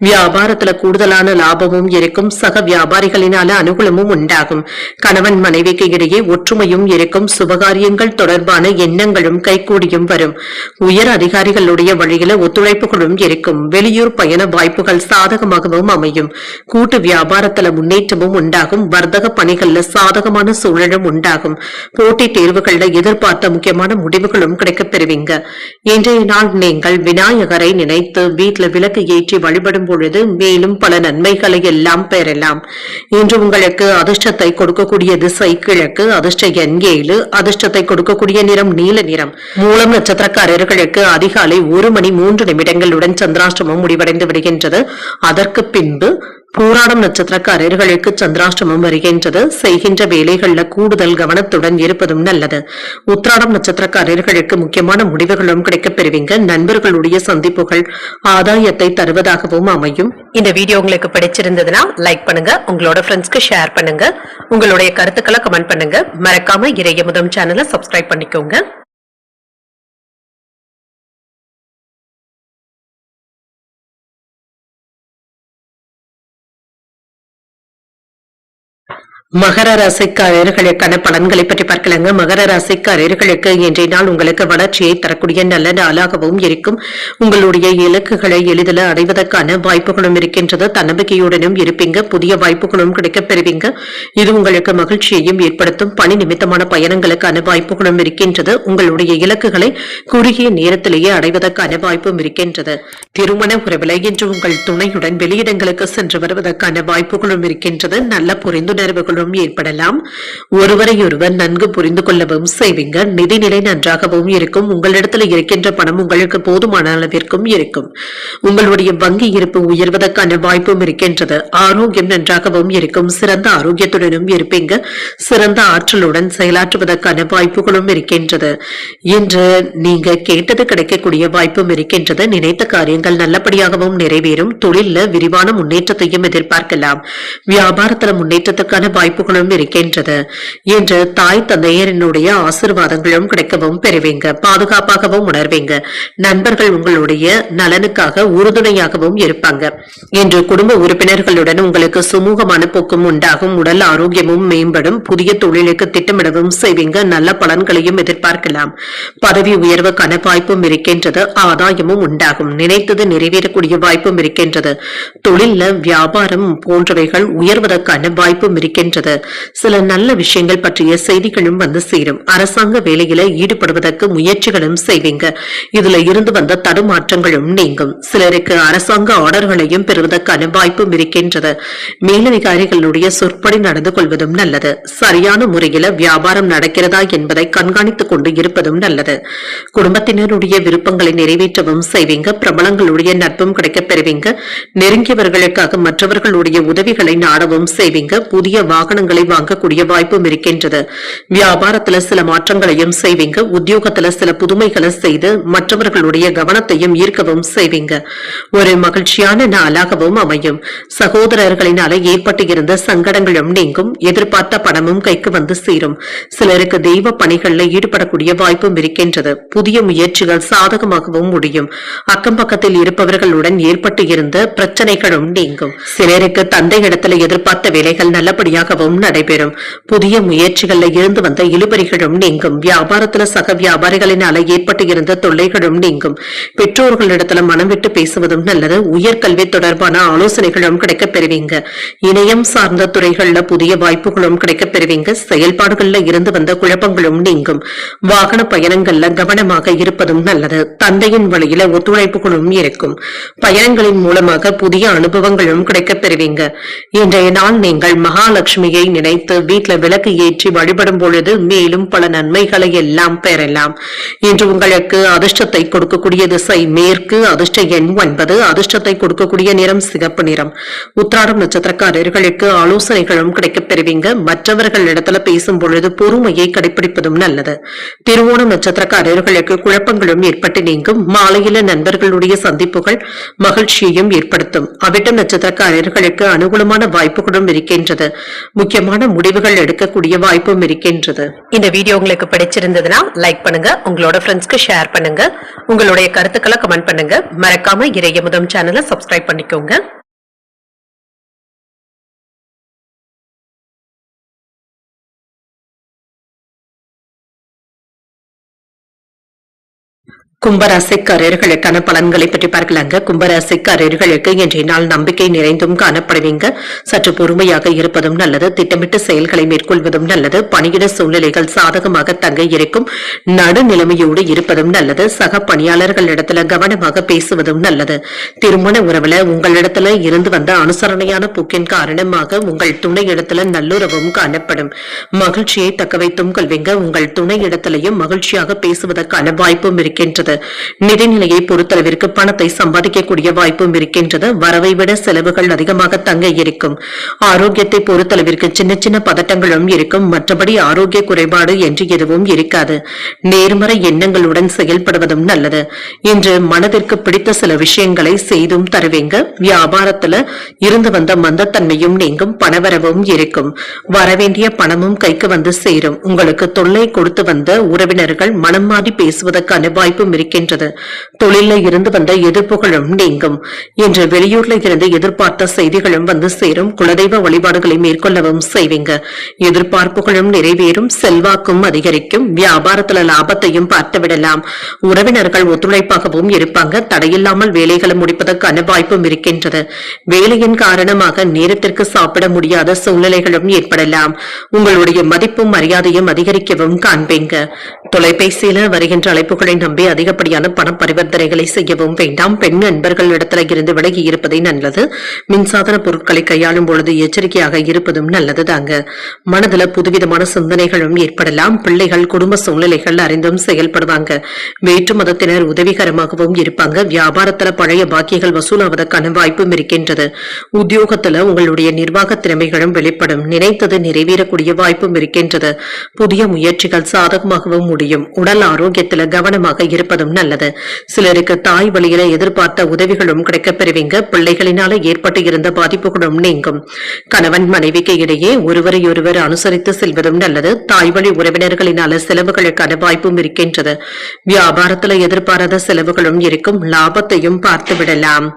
வியாபாரத்துல கூடுதலான லாபமும் இருக்கும். சக வியாபாரிகளினால அனுகூலமும் உண்டாகும். கணவன் மனைவிக்கு இடையே ஒற்றுமையும் இருக்கும். சுபகாரியங்கள் தொடர்பான எண்ணங்களும் கைகூடியும் வரும். உயர் அதிகாரிகளுடைய வழியில ஒத்துழைப்புகளும் இருக்கும். வெளியூர் பயண வாய்ப்புகள் சாதகமாகவும் அமையும். கூட்டு வியாபாரத்துல முன்னேற்றமும் உண்டாகும். வர்த்தக பணிகள்ல சாதகமான சூழலும் உண்டாகும். போட்டித் தேர்வுகள்ல எதிர்பார்த்த முக்கியமான முடிவுகளும் கிடைக்கப் பெறுவீங்க. இன்றைய நாள் நீங்கள் விநாயகரை நினைத்து வீட்டுல விளக்கு ஏற்றி வழிபடும் பொழுது மேலும் பல நன்மைகளை எல்லாம் பெறலாம். இன்று உங்களுக்கு அதிர்ஷ்டத்தை கொடுக்கக்கூடிய திசை கிழக்கு. அதிர்ஷ்ட எண் 7. அதிர்ஷ்டத்தை கொடுக்கக்கூடிய நிறம் நீல நிறம். மூலம் நட்சத்திரக்காரர்களுக்கு அதிகாலை 1:03 சந்திராஷ்டமம் முடிவடைந்து விடுகின்றது. அதற்கு பின்பு பூராடம் நட்சத்திரக்காரர்களுக்கு சந்திராஷ்டமம் வருகின்றது. செய்கின்ற வேலைகள்ல கூடுதல் கவனத்துடன் இருப்பதும் நல்லது. உத்திராடம் நட்சத்திரக்காரர்களுக்கு முக்கியமான முடிவுகளும் கிடைக்கப் பெறுவீங்க. நண்பர்களுடைய சந்திப்புகள் ஆதாயத்தை தருவதாகவும் அமையும். இந்த வீடியோ உங்களுக்கு பிடிச்சிருந்ததுன்னா லைக் பண்ணுங்க. உங்களோட ஃப்ரெண்ட்ஸ்க்கு ஷேர் பண்ணுங்க. உங்களுடைய கருத்துக்களை கமெண்ட் பண்ணுங்க. மறக்காம இறையமுதம் சேனலை சப்ஸ்கிரைப் பண்ணிக்கோங்க. மகர ராசிக்காரர்களுக்கான பலன்களை பற்றி பார்க்கலாங்க. மகர ராசிக்காரர்களுக்கு இன்றைய நாள் உங்களுக்கு வளர்ச்சியை தரக்கூடிய நல்ல நாளாகவும் இருக்கும். உங்களுடைய இலக்குகளை எளிதில் அடைவதற்கான வாய்ப்புகளும் இருக்கின்றது. தன்னம்பிக்கையுடனும் இருப்பீங்க. புதிய வாய்ப்புகளும் கிடைக்கப் பெறுவீங்க. இது உங்களுக்கு மகிழ்ச்சியையும் ஏற்படுத்தும். பணி நிமித்தமான பயணங்களுக்கான வாய்ப்புகளும் இருக்கின்றது. உங்களுடைய இலக்குகளை குறுகிய நேரத்திலேயே அடைவதற்கான வாய்ப்பும் இருக்கின்றது. திருமண உறவில் இன்று உங்கள் துணையுடன் வெளியிடங்களுக்கு சென்று வருவதற்கான வாய்ப்புகளும் இருக்கின்றது. நல்ல புரிந்துணர்வுகளும் ஏற்படலாம். ஒருவரையொருவர் நன்கு புரிந்து கொள்ளவும் செய்வீங்க. நிதிநிலை நன்றாகவும் இருக்கும். உங்களிடத்தில் இருக்கின்ற பணம் உங்களுக்கு போதுமான அளவிற்கும் இருக்கும். உங்களுடைய வங்கி இருப்பு உயர்வதற்கான வாய்ப்பும் இருக்கின்றது. ஆரோக்கியம் நன்றாகவும் இருக்கும். சிறந்த ஆரோக்கியத்துடனும் இருப்பீங்க. சிறந்த ஆற்றலுடன் செயலாற்றுவதற்கான வாய்ப்புகளும் இருக்கின்றது. இன்று நீங்க கேட்டது கிடைக்கக்கூடிய வாய்ப்பும் இருக்கின்றது. நினைத்த காரியங்கள் நல்லபடியாகவும் நிறைவேறும். தொழில விரிவான முன்னேற்றத்தையும் எதிர்பார்க்கலாம். வியாபாரத்தில் முன்னேற்றத்துக்கான வாய்ப்பு வாய்ப்புகளும் இருக்கின்றது. இன்று தாய் தந்தையரினுடைய ஆசீர்வாதங்களும் கிடைக்கவும் பெறுவீங்க. பாதுகாப்பாகவும் உணர்வீங்க. நண்பர்கள் உங்களுடைய நலனுக்காக உறுதுணையாகவும் இருப்பாங்க. இன்று குடும்ப உறுப்பினர்களுடன் உங்களுக்கு சுமூகமான போக்கும் உண்டாகும். உடல் ஆரோக்கியமும் மேம்படும். புதிய தொழிலுக்கு திட்டமிடவும் செய்வீங்க. நல்ல பலன்களையும் எதிர்பார்க்கலாம். பதவி உயர்வுக்கான வாய்ப்பும் இருக்கின்றது. ஆதாயமும் உண்டாகும். நினைத்தது நிறைவேறக்கூடிய வாய்ப்பும் இருக்கின்றது. தொழில வியாபாரம் போன்றவைகள் உயர்வதற்கான வாய்ப்பும் இருக்கின்றது. சில நல்ல விஷயங்கள் பற்றிய செய்திகளும் வந்து சேரும். அரசாங்க வேலையில ஈடுபடுவதற்கு முயற்சிகளும் செய்வீங்க. இதுல இருந்து வந்த தடுமாற்றங்களும் நீங்கும். சிலருக்கு அரசாங்க ஆர்டர்களையும் பெறுவதற்கான வாய்ப்பும் இருக்கின்றது. மேலதிகாரிகளுடைய சொற்படி நடந்து கொள்வதும் நல்லது. சரியான முறையில வியாபாரம் நடக்கிறதா என்பதை கண்காணித்துக் கொண்டு இருப்பதும் நல்லது. குடும்பத்தினருடைய விருப்பங்களை நிறைவேற்றவும் செய்வீங்க. பிரபலங்களுடைய நட்பும் கிடைக்கப் பெறுவீங்க. நெருங்கியவர்களுக்காக மற்றவர்களுடைய உதவிகளை நாடவும் செய்வீங்க. புதிய வாகனங்களை வாங்கக்கூடிய வாய்ப்பும் இருக்கின்றது. வியாபாரத்துல சில மாற்றங்களையும் செய்வீங்க. உத்தியோகத்துல சில புதுமைகளை செய்து மற்றவர்களுடைய கவனத்தையும் ஈர்க்கவும் செய்வீங்க. ஒரு மகிழ்ச்சியான நாளாகவும் அமையும். சகோதரர்களினால ஏற்பட்டு இருந்த சங்கடங்களும் நீங்கும். எதிர்பார்த்த பணமும் கைக்கு வந்து சேரும். சிலருக்கு தெய்வ பணிகளில் ஈடுபடக்கூடிய வாய்ப்பும் இருக்கின்றது. புதிய முயற்சிகள் சாதகமாகவும் முடியும். அக்கம் பக்கத்தில் இருப்பவர்களுடன் ஏற்பட்டு இருந்த பிரச்சனைகளும் நீங்கும். சிலருக்கு தந்தை இடத்துல எதிர்பார்த்த வேலைகள் நல்லபடியாகவும் நடைபெறும். புதிய முயற்சிகள்ல இருந்து வந்த இழுபறிகளும் நீங்கும். வியாபாரத்துல சக வியாபாரிகளினால ஏற்பட்டு இருந்த தொல்லைகளும் நீங்கும். பெற்றோர்களிடத்துல மனம் விட்டு பேசுவதும் நல்லது. உயர்கல்வி தொடர்பான ஆலோசனைகளும் கிடைக்கப் பெறுவீங்க. இணையம் சார்ந்த துறைகள்ல புதிய வாய்ப்புகளும் கிடைக்கப் பெறுவீங்க. செயல்பாடுகள்ல இருந்து வந்த குழப்பங்களும் நீங்கும். வாகன பயணங்கள்ல கவனமாக இருப்பதும் நல்லது. தந்தையின் வழியில ஒத்துழைப்புகளும் இருக்கும். பயணங்களின் மூலமாக புதிய அனுபவங்களும் கிடைக்கப் பெறுவீங்க. இன்றைய நாள் நீங்கள் மகாலட்சுமியை நினைத்து வீட்டுல விளக்கு ஏற்றி வழிபடும் பொழுது மேலும் பல நன்மைகளை எல்லாம் பெறலாம். இன்று உங்களுக்கு அதிர்ஷ்டத்தை கொடுக்கக்கூடிய திசை மேற்கு. அதிர்ஷ்ட எண் 9. அதிர்ஷ்டத்தை கொடுக்கக்கூடிய நிறம் சிகப்பு நிறம். உத்திராடம் நட்சத்திரக்காரர்களுக்கு ஆலோசனைகளும் கிடைக்கப் பெறுவீங்க. மற்றவர்கள் இடத்துல பேசும் பொழுது பொறுமையை கடைபிடிப்பதும் நல்லது. திருவோணம் நட்சத்திரக்காரர்களுக்கு குழப்பங்களும் ஏற்பட்டு நீங்கும். மாலையில நண்பர்களுடைய சந்திப்புகள் மகிழ்ச்சியையும் ஏற்படுத்தும். அவிட்டம் நட்சத்திரக்காரர்களுக்கு அனுகூலமான வாய்ப்புகளும் இருக்கின்றது. முக்கியமான முடிவுகள் எடுக்கக்கூடிய வாய்ப்பும் இருக்கின்றது. இந்த வீடியோ உங்களுக்கு பிடிச்சிருந்ததுன்னா லைக் பண்ணுங்க. உங்களோட ஃப்ரெண்ட்ஸ்க்கு ஷேர் பண்ணுங்க. உங்களுடைய கருத்துக்களை கமெண்ட் பண்ணுங்க. மறக்காம இறையமுதம் சேனலை சப்ஸ்கிரைப் பண்ணிக்கோங்க. கும்பராசிக்காரர்களுக்கான பலன்களை பற்றி பார்க்கலாங்க. கும்பராசிக்காரர்களுக்கு இன்றைய நாள் நம்பிக்கை நிறைந்தும் காணப்படுவீங்க. சற்று பொறுமையாக இருப்பதும் நல்லது. திட்டமிட்டு செயல்களை மேற்கொள்வதும் நல்லது. பணியிட சூழ்நிலைகள் சாதகமாக தங்க இருக்கும். நடுநிலைமையோடு இருப்பதும் நல்லது. சக பணியாளர்களிடத்துல கவனமாக பேசுவதும் நல்லது. திருமண உறவுல உங்களிடத்துல இருந்து வந்த அனுசரணையான போக்கின் காரணமாக உங்கள் துணை இடத்துல நல்லுறவும் காணப்படும். மகிழ்ச்சியை தக்க வைத்தும் கொள்வீங்க. உங்கள் துணை இடத்திலையும் மகிழ்ச்சியாக பேசுவதற்கான வாய்ப்பும் இருக்கின்றது. நிதிநிலையை பொறுத்தளவிற்கு பணத்தை சம்பாதிக்கக்கூடிய வாய்ப்பும் இருக்கின்றது. வரவை விட செலவுகள் அதிகமாக தங்க இருக்கும். ஆரோக்கியத்தை பொறுத்தளவிற்கு சின்ன சின்ன பதட்டங்களும் இருக்கும். மற்றபடி ஆரோக்கிய குறைபாடு என்று எதுவும் இருக்காது. நேர்மறை எண்ணங்களுடன் செயல்படுவதும் நல்லது. இன்று மனதிற்கு பிடித்த சில விஷயங்களை செய்தும் தருவீங்க. வியாபாரத்துல இருந்து வந்த மந்தத்தன்மையும் நீங்கும். பணவரவும் இருக்கும். வரவேண்டிய பணமும் கைக்கு வந்து சேரும். உங்களுக்கு தொல்லை கொடுத்து வந்த உறவினர்கள் மனம் மாறி பேசுவதற்கான வாய்ப்பும் இருக்கின்றது. தொழில இருந்து வந்த எதிர்ப்புகளும் நீங்கும். இன்று வெளியூர்ல இருந்து எதிர்பார்த்த செய்திகளும் வந்து சேரும். குலதெய்வ வழிபாடுகளை மேற்கொள்ளவும் செய்வீங்க. எதிர்பார்ப்புகளும் நிறைவேறும். செல்வாக்கும் அதிகரிக்கும். வியாபாரத்துல லாபத்தையும் பார்த்து விடலாம். உறவினர்கள் ஒத்துழைப்பாகவும் இருப்பாங்க. தடையில்லாமல் வேலைகளை முடிப்பதற்கான வாய்ப்பும் இருக்கின்றது. வேலையின் காரணமாக நேரத்திற்கு சாப்பிட முடியாத சூழ்நிலைகளும் ஏற்படலாம். உங்களுடைய மதிப்பும் மரியாதையும் அதிகரிக்கவும் காண்பீங்க. தொலைபேசியில வருகின்ற அழைப்புகளை நம்பி அதிகப்படியான பண பரிவர்த்தனைகளை செய்யவும் வேண்டாம். பெண் நண்பர்களிடத்துல இருந்து விலகி இருப்பதை நல்லது. மின்சாதன பொருட்களை கையாளும் பொழுது எச்சரிக்கையாக இருப்பதும் நல்லது தாங்க. மனதுல புதுவிதமான சிந்தனைகளும் ஏற்படலாம். பிள்ளைகள் குடும்ப சூழ்நிலைகள் அறிந்தும் செயல்படுவாங்க. வேற்று மதத்தினர் உதவிகரமாகவும் இருப்பாங்க. வியாபாரத்துல பழைய பாக்கியங்கள் வசூலாவதற்கான வாய்ப்பும் இருக்கின்றது. உத்தியோகத்துல உங்களுடைய நிர்வாக திறமைகளும் வெளிப்படும். நினைத்தது நிறைவேறக்கூடிய வாய்ப்பும் இருக்கின்றது. புதிய முயற்சிகள் சாதகமாகவும் முடியும். உடல் ஆரோக்கியத்துல கவனமாக இருப்பதும் செல்வதும் நல்லது. சிலருக்கு தாய் வழியில எதிர்பார்த்த உதவிகளும் கிடைக்கப் பெறுவீங்க. பிள்ளைகளினால ஏற்பட்டு இருந்த பாதிப்புகளும் நீங்கும். கணவன் மனைவிக்கு இடையே ஒருவரையொருவர் அனுசரித்து செல்வதும் நல்லது. தாய் வழி உறவினர்களினால செலவுகளுக்கான வாய்ப்பும் இருக்கின்றது. வியாபாரத்தில் எதிர்பாராத செலவுகளும் இருக்கும். லாபத்தையும் பார்த்து விடலாம்.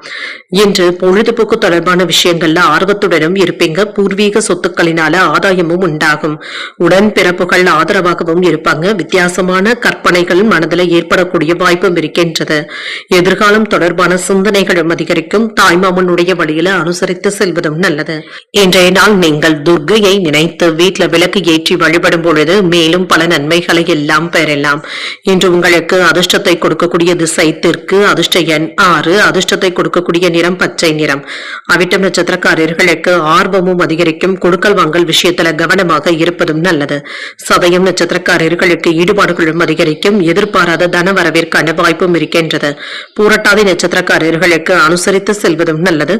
இன்று பொழுதுபோக்கு தொடர்பான விஷயங்கள்ல ஆர்வத்துடனும் இருப்பீங்க. பூர்வீக சொத்துக்களினால ஆதாயமும் உண்டாகும். உடன்பிறப்புகள் ஆதரவாகவும் இருப்பாங்க. வித்தியாசமான கற்பனைகள் மனதில் ஏற்படக்கூடிய வாய்ப்பும் இருக்கின்றது. எதிர்காலம் தொடர்பான சிந்தனைகளும் அதிகரிக்கும். தாய்மாமனுடைய வழியில அனுசரித்து செல்வதும் நல்லது. இன்றைய நாள் நீங்கள் துர்க்கையை நினைத்து வீட்டில் விளக்கு ஏற்றி வழிபடும் பொழுது மேலும் பல நன்மைகளை எல்லாம் பெறலாம். இன்று உங்களுக்கு அதிர்ஷ்டத்தை கொடுக்கக்கூடிய திசை தெற்கு. அதிர்ஷ்ட எண் 6. அதிர்ஷ்டத்தை கொடுக்கக்கூடிய நிறம் பச்சை நிறம். அவிட்டம் நட்சத்திரக்காரர்களுக்கு ஆர்வமும் அதிகரிக்கும். கொடுக்கல் வாங்கல் விஷயத்துல கவனமாக இருப்பதும் நல்லது. சதயம் நட்சத்திரக்காரர்களுக்கு ஈடுபாடுகளும் அதிகரிக்கும். எதிர்பாராத தன வரவிற்கான வாய்ப்பும் இருக்கின்றது. பூரட்டாதி நட்சத்திரக்காரர்களுக்கு அனுசரித்து செல்வதும் நல்லது.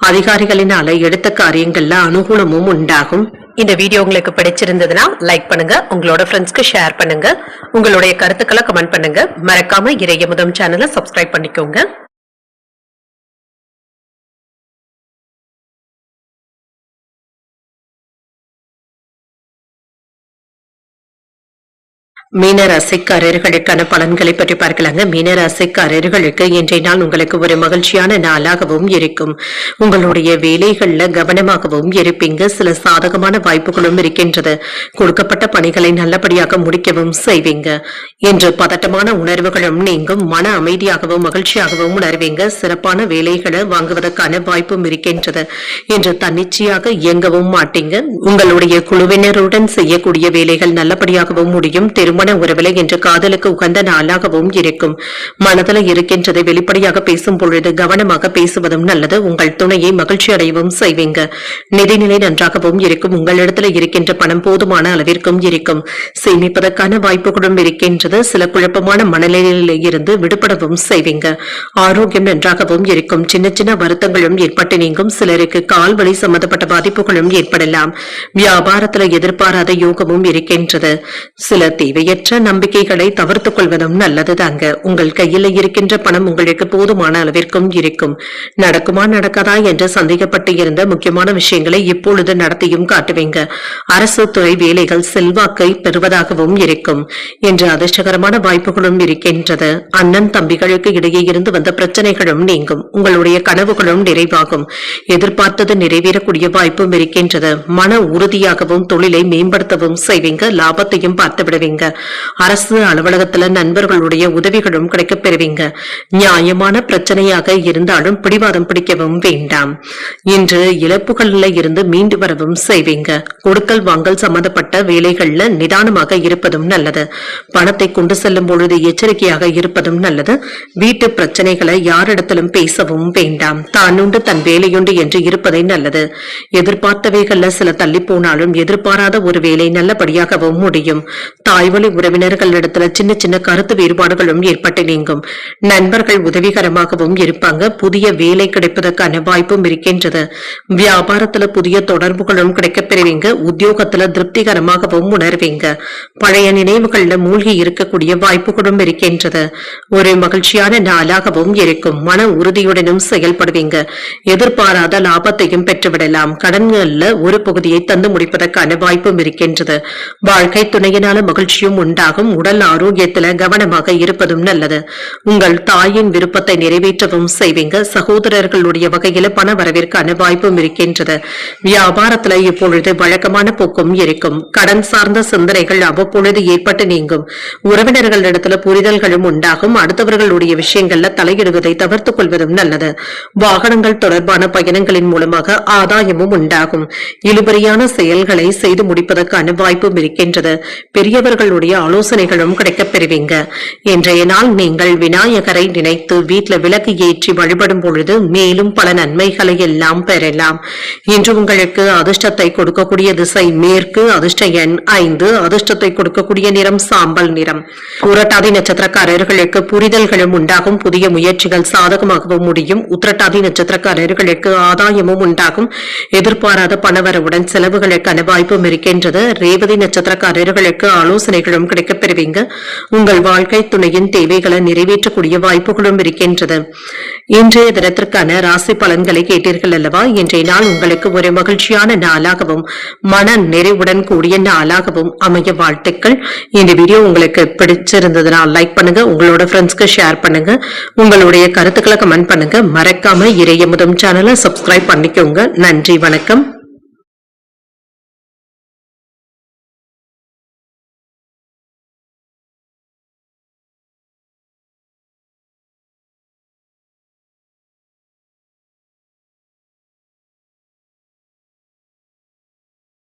அதிகாரிகளினால எடுத்த காரியங்கள்ல அனுகூலமும் உண்டாகும். இந்த வீடியோ உங்களுக்கு பிடிச்சிருந்ததுன்னா லைக் பண்ணுங்க, உங்களோட ஃப்ரெண்ட்ஸ்க்கு ஷேர் பண்ணுங்க, உங்களுடைய கருத்துக்களை கமெண்ட் பண்ணுங்க. மறக்காம இறையமுதம் சேனலை சப்ஸ்கிரைப் பண்ணிக்கோங்க. மீனராசிக்காரர்களுக்கான பலன்களை பற்றி பார்க்கலாங்க. மீனராசிக்காரர்களுக்கு இன்றைய நாள் உங்களுக்கு ஒரு மகிழ்ச்சியான நாளாகவும் இருக்கும். உங்களுடைய வேலைகள்ல கவனமாகவும் இருப்பீங்க. சில சாதகமான வாய்ப்புகளும் இருக்கின்றது. கொடுக்கப்பட்ட பணிகளை நல்லபடியாக முடிக்கவும் செய்வீங்க. இன்று பதட்டமான உணர்வுகளும் நீங்கும். மன அமைதியாகவும் மகிழ்ச்சியாகவும் உணர்வீங்க. சிறப்பான வேலைகளை வாங்குவதற்கான வாய்ப்பும் இருக்கின்றது. இன்று தன்னிச்சையாக இயங்கவும் மாட்டீங்க. உங்களுடைய குழுவினருடன் செய்யக்கூடிய வேலைகள் நல்லபடியாகவும் முடியும். திருமண உறவிலை என்று காதலுக்கு உகந்த நாளாகவும் இருக்கும். மனதில் இருக்கின்றதை வெளிப்படையாக பேசும் பொழுது கவனமாக பேசுவதும் நல்லது. உங்கள் துணையை மகிழ்ச்சி அடையவும் செய்வீங்க. நிதிநிலை நன்றாகவும் இருக்கும். உங்களிடத்தில் இருக்கின்ற பணம் போதுமான அளவிற்கும் இருக்கும். சேமிப்பதற்கான வாய்ப்புகளும் இருக்கின்றது. சில குழப்பமான மனநிலையில இருந்து விடுபடவும் செய்வீங்க. ஆரோக்கியம் நன்றாகவும் இருக்கும். சின்ன சின்ன வருத்தங்களும் ஏற்பட்டு நீங்கும். சிலருக்கு கால் வலி சம்பந்தப்பட்ட பாதிப்புகளும் ஏற்படலாம். வியாபாரத்தில் எதிர்பாராத யோகமும் இருக்கின்றது. சில தேவையற்ற நம்பிக்கைகளை தவிர்த்துக் கொள்வதும் நல்லது தாங்க. உங்கள் கையில் இருக்கின்ற பணம் உங்களுக்கு போதுமான அளவிற்கும் இருக்கும். நடக்குமா நடக்காதா என்று சந்தேகப்பட்டு இருந்த முக்கியமான விஷயங்களை இப்பொழுது நடத்தியும் காட்டுவீங்க. அரசு துறை வேலைகள் செல்வாக்கை பெறுவதாகவும் இருக்கும். என்று அதிர்ஷ்டகரமான வாய்ப்புகளும் இருக்கின்றது. அண்ணன் தம்பிகளுக்கு இடையே இருந்து வந்த பிரச்சனைகளும் நீங்கும். உங்களுடைய கனவுகளும் நிறைவாகும். எதிர்பார்த்தது நிறைவேறக்கூடிய வாய்ப்பும் இருக்கின்றது. மன உறுதியாகவும் தொழிலை மேம்படுத்தவும் செய்வீங்க. லாபத்தையும் பார்த்து விடுவீங்க. அரசு அலுவலகத்துல நண்பர்களுடைய உதவிகளும் கிடைக்கப் பெறுவீங்க. நியாயமான பிரச்சனையாக இருந்தாலும் பிடிவாதம் பிடிக்கவும் வேண்டாம். இன்று இழப்புகள்ல இருந்து மீண்டு வரவும் செய்வீங்க. கொடுக்கல் வாங்கல் சம்பந்தப்பட்ட வேலைகள்ல நிதானமாக இருப்பதும் நல்லது. பணத்தை கொண்டு செல்லும் பொழுது எச்சரிக்கையாக இருப்பதும் நல்லது. வீட்டு பிரச்சனைகளை யாரிடத்திலும் பேசவும் வேண்டாம். தானுண்டு தன் வேலையுண்டு என்று இருப்பதை நல்லது. எதிர்பார்த்தவைகள்ல சில தள்ளி போனாலும் எதிர்பாராத ஒரு வேலை நல்லபடியாகவும் முடியும். தாய்வழி உறவினர்களிடத்துல சின்ன சின்ன கருத்து வேறுபாடுகளும் ஏற்பட்டு நீங்கும். நண்பர்கள் உதவிகரமாகவும் இருப்பாங்க. புதிய வேலை கிடைப்பதற்கான வாய்ப்பும் இருக்கின்றது. வியாபாரத்துல புதிய தொடர்புகளும் கிடைக்கப் பெறுவீங்க. உத்தியோகத்துல திருப்திகரமாகவும் உணர்வீங்க. பழைய நினைவுகள்ல மூழ்கி இருக்கக்கூடிய வாய்ப்புகளும் இருக்கின்றது. ஒரு மகிழ்ச்சியான நாளாகவும் இருக்கும். மன உறுதியுடனும் செயல்படுவீங்க. எதிர்பாராத லாபத்தையும் பெற்றுவிடலாம். கடன்கள்ல ஒரு பகுதியை தந்து முடிப்பதற்கான வாய்ப்பும் இருக்கின்றது. வாழ்க்கை துணையினால மகிழ்ச்சியும் உண்டாகும். உடல் ஆரோக்கியத்துல கவனமாக இருப்பதும் நல்லது. உங்கள் தாயின் விருப்பத்தை நிறைவேற்றவும் செய்வீங்க. சகோதரர்களுடைய வகையில பண வரவிற்கான வாய்ப்பும் இருக்கின்றது. வியாபாரத்துல இப்பொழுது வழக்கமான போக்கும் இருக்கும். கடன் சார்ந்த சிந்தனைகள் அவ்வப்பொழுது ஏற்பட்டு நீங்கும். உறவினர்களிடத்துல புரிதல்களும் உண்டாகும். அடுத்தவர்களுடைய விஷயங்கள்ல தலையிடுவதை தவிர்த்துக் கொள்வதும் நல்லது. வாகனங்கள் தொடர்பான பயணங்களின் மூலமாக ஆதாயமும் உண்டாகும். இழுபறியான செயல்களை செய்து முடிப்பதற்கான வாய்ப்பும் இருக்கின்றது. பெரியவர்களுடைய ஆலோசனைகளும் கிடைக்கப் பெறுவீங்க. இன்றைய நாள் நீங்கள் விநாயகரை நினைத்து வீட்டில் விளக்கு ஏற்றி வழிபடும் பொழுது மேலும் பல நன்மைகளை எல்லாம் பெறலாம். இன்று உங்களுக்கு அதிர்ஷ்டத்தை கொடுக்கக்கூடிய திசை மேற்கு. அதிர்ஷ்ட எண் 5. அதிர்ஷ்டத்தை கொடுக்கக்கூடிய நிறம் சாம்பல் நிறம். புரட்டாதி நட்சத்திரக்காரர்களுக்கு புரிதல்களும் உண்டாகும். புதிய முயற்சிகள் சாதகமாகவும் முடியும். உத்திரட்டாதி நட்சத்திரக்காரர்களுக்கு ஆதாயமும் உண்டாகும். எதிர்பாராத பணவரவுடன் செலவுகளுக்கான வாய்ப்பும் இருக்கின்றது. ரேவதி நட்சத்திரக்காரர்களுக்கு ஆலோசனைகள் நன்மைகளும் கிடைக்கப் பெறுவீங்க. உங்கள் வாழ்க்கை துணையின் தேவைகளை நிறைவேற்றக்கூடிய வாய்ப்புகளும் இருக்கின்றது. இன்றைய தினத்திற்கான ராசி பலன்களை கேட்டீர்கள் அல்லவா? இன்றைய நாள் உங்களுக்கு ஒரு மகிழ்ச்சியான நாளாகவும் மன நிறைவுடன் கூடிய நாளாகவும் அமைய வாழ்த்துக்கள். இந்த வீடியோ உங்களுக்கு பிடிச்சிருந்ததுன்னா லைக் பண்ணுங்க, உங்களோட ஃப்ரெண்ட்ஸ்க்கு ஷேர் பண்ணுங்க, உங்களுடைய கருத்துக்களை கமெண்ட் பண்ணுங்க. மறக்காம இறையமுதம் சேனலை சப்ஸ்கிரைப் பண்ணிக்கோங்க. நன்றி, வணக்கம்.